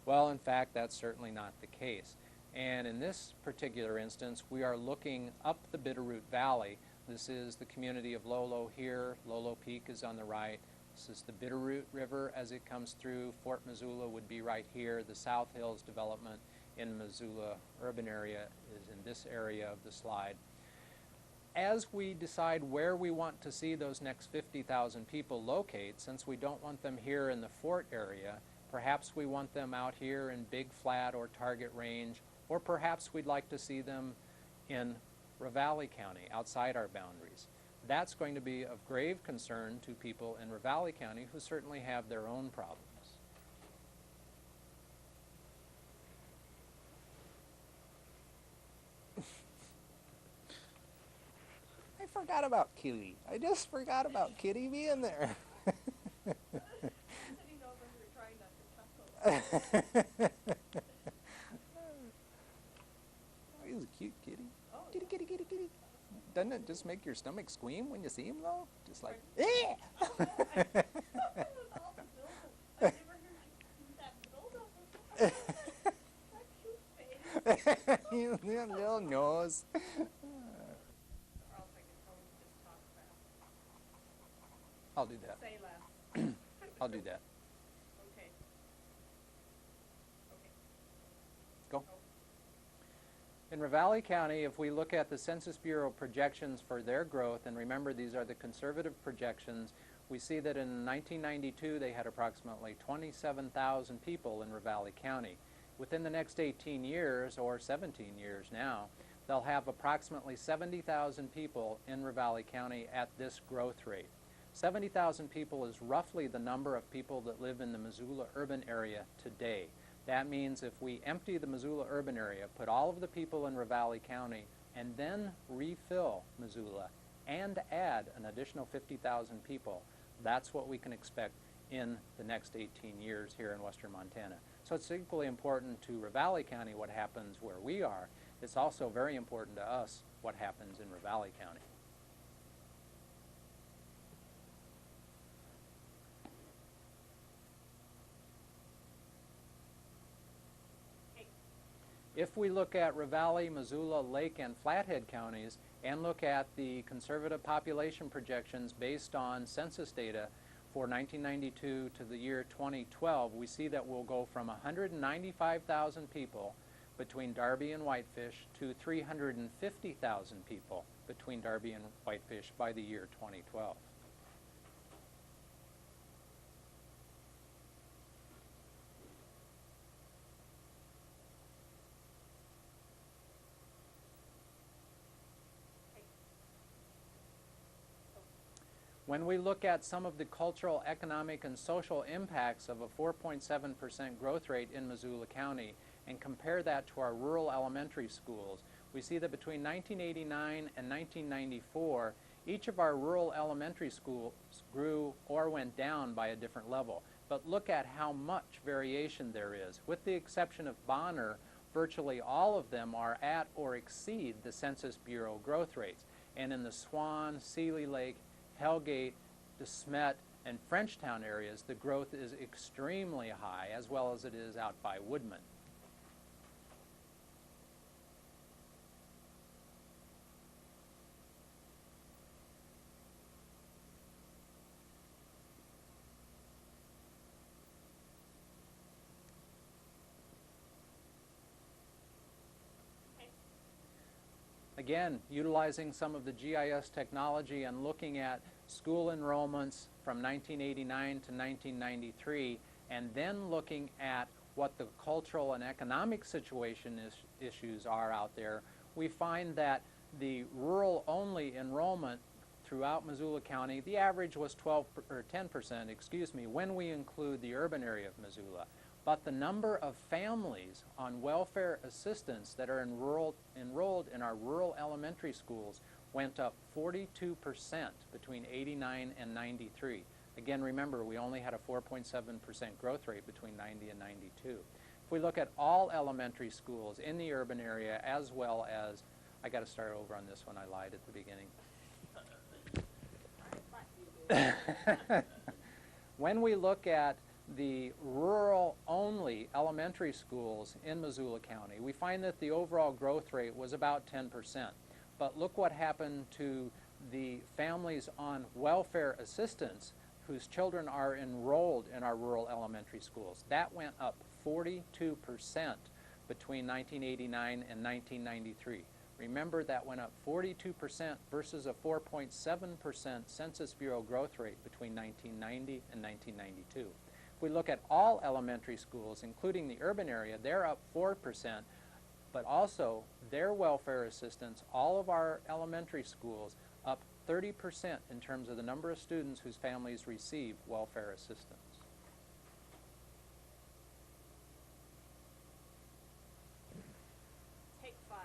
Well, in fact, that's certainly not the case. And in this particular instance, we are looking up the Bitterroot Valley. This is the community of Lolo here. Lolo Peak is on the right. This is the Bitterroot River as it comes through. Fort Missoula would be right here. The South Hills development in Missoula urban area is in this area of the slide. As we decide where we want to see those next 50,000 people locate, since we don't want them here in the Fort area, perhaps we want them out here in Big Flat or Target Range, or perhaps we'd like to see them in Ravalli County, outside our boundaries. That's going to be of grave concern to people in Ravalli County who certainly have their own problems. I forgot about Kitty. I just forgot about Kitty being there. Sitting over here trying not to chuckle. He's a cute kitty. Oh, Kitty, kitty, kitty, kitty. Doesn't it just make your stomach squeam when you see him, though? Just like, With all the buildup. I've never heard you do that buildup before. That cute face. you little nose. Or else I can tell him to just talk fast. I'll do that. Say less. I'll do that. Okay. Okay. Go. In Ravalli County, if we look at the Census Bureau projections for their growth, and remember these are the conservative projections, we see that in 1992 they had approximately 27,000 people in Ravalli County. Within the next 18 years, or 17 years now, they'll have approximately 70,000 people in Ravalli County at this growth rate. 70,000 people is roughly the number of people that live in the Missoula urban area today. That means if we empty the Missoula urban area, put all of the people in Ravalli County, and then refill Missoula and add an additional 50,000 people, that's what we can expect in the next 18 years here in western Montana. So it's equally important to Ravalli County what happens where we are. It's also very important to us what happens in Ravalli County. If we look at Ravalli, Missoula, Lake, and Flathead counties and look at the conservative population projections based on census data for 1992 to the year 2012, we see that we'll go from 195,000 people between Darby and Whitefish to 350,000 people between Darby and Whitefish by the year 2012. When we look at some of the cultural, economic, and social impacts of a 4.7% growth rate in Missoula County and compare that to our rural elementary schools, we see that between 1989 and 1994, each of our rural elementary schools grew or went down by a different level. But look at how much variation there is. With the exception of Bonner, virtually all of them are at or exceed the Census Bureau growth rates. And in the Swan, Seeley Lake, Hellgate, DeSmet, and Frenchtown areas, the growth is extremely high, as well as it is out by Woodman. Again, utilizing some of the GIS technology and looking at school enrollments from 1989 to 1993, and then looking at what the cultural and economic situation issues are out there, we find that the rural-only enrollment throughout Missoula County. The average was 10%, excuse me, when we include the urban area of Missoula. But the number of families on welfare assistance that are enrolled in our rural elementary schools went up 42% between 89 and 93. Again, remember, we only had a 4.7% growth rate between 90 and 92. If we look at all elementary schools in the urban area, as well as, I got to start over on this one, I lied at the beginning. When we look at the rural-only elementary schools in Missoula County, we find that the overall growth rate was about 10%. But look what happened to the families on welfare assistance whose children are enrolled in our rural elementary schools. That went up 42% between 1989 and 1993. Remember, that went up 42% versus a 4.7% Census Bureau growth rate between 1990 and 1992. If we look at all elementary schools, including the urban area, they're up 4%, but also their welfare assistance, all of our elementary schools, up 30% in terms of the number of students whose families receive welfare assistance. Take 5.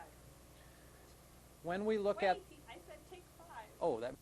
When we look Wait, at... I said take 5. Oh, that...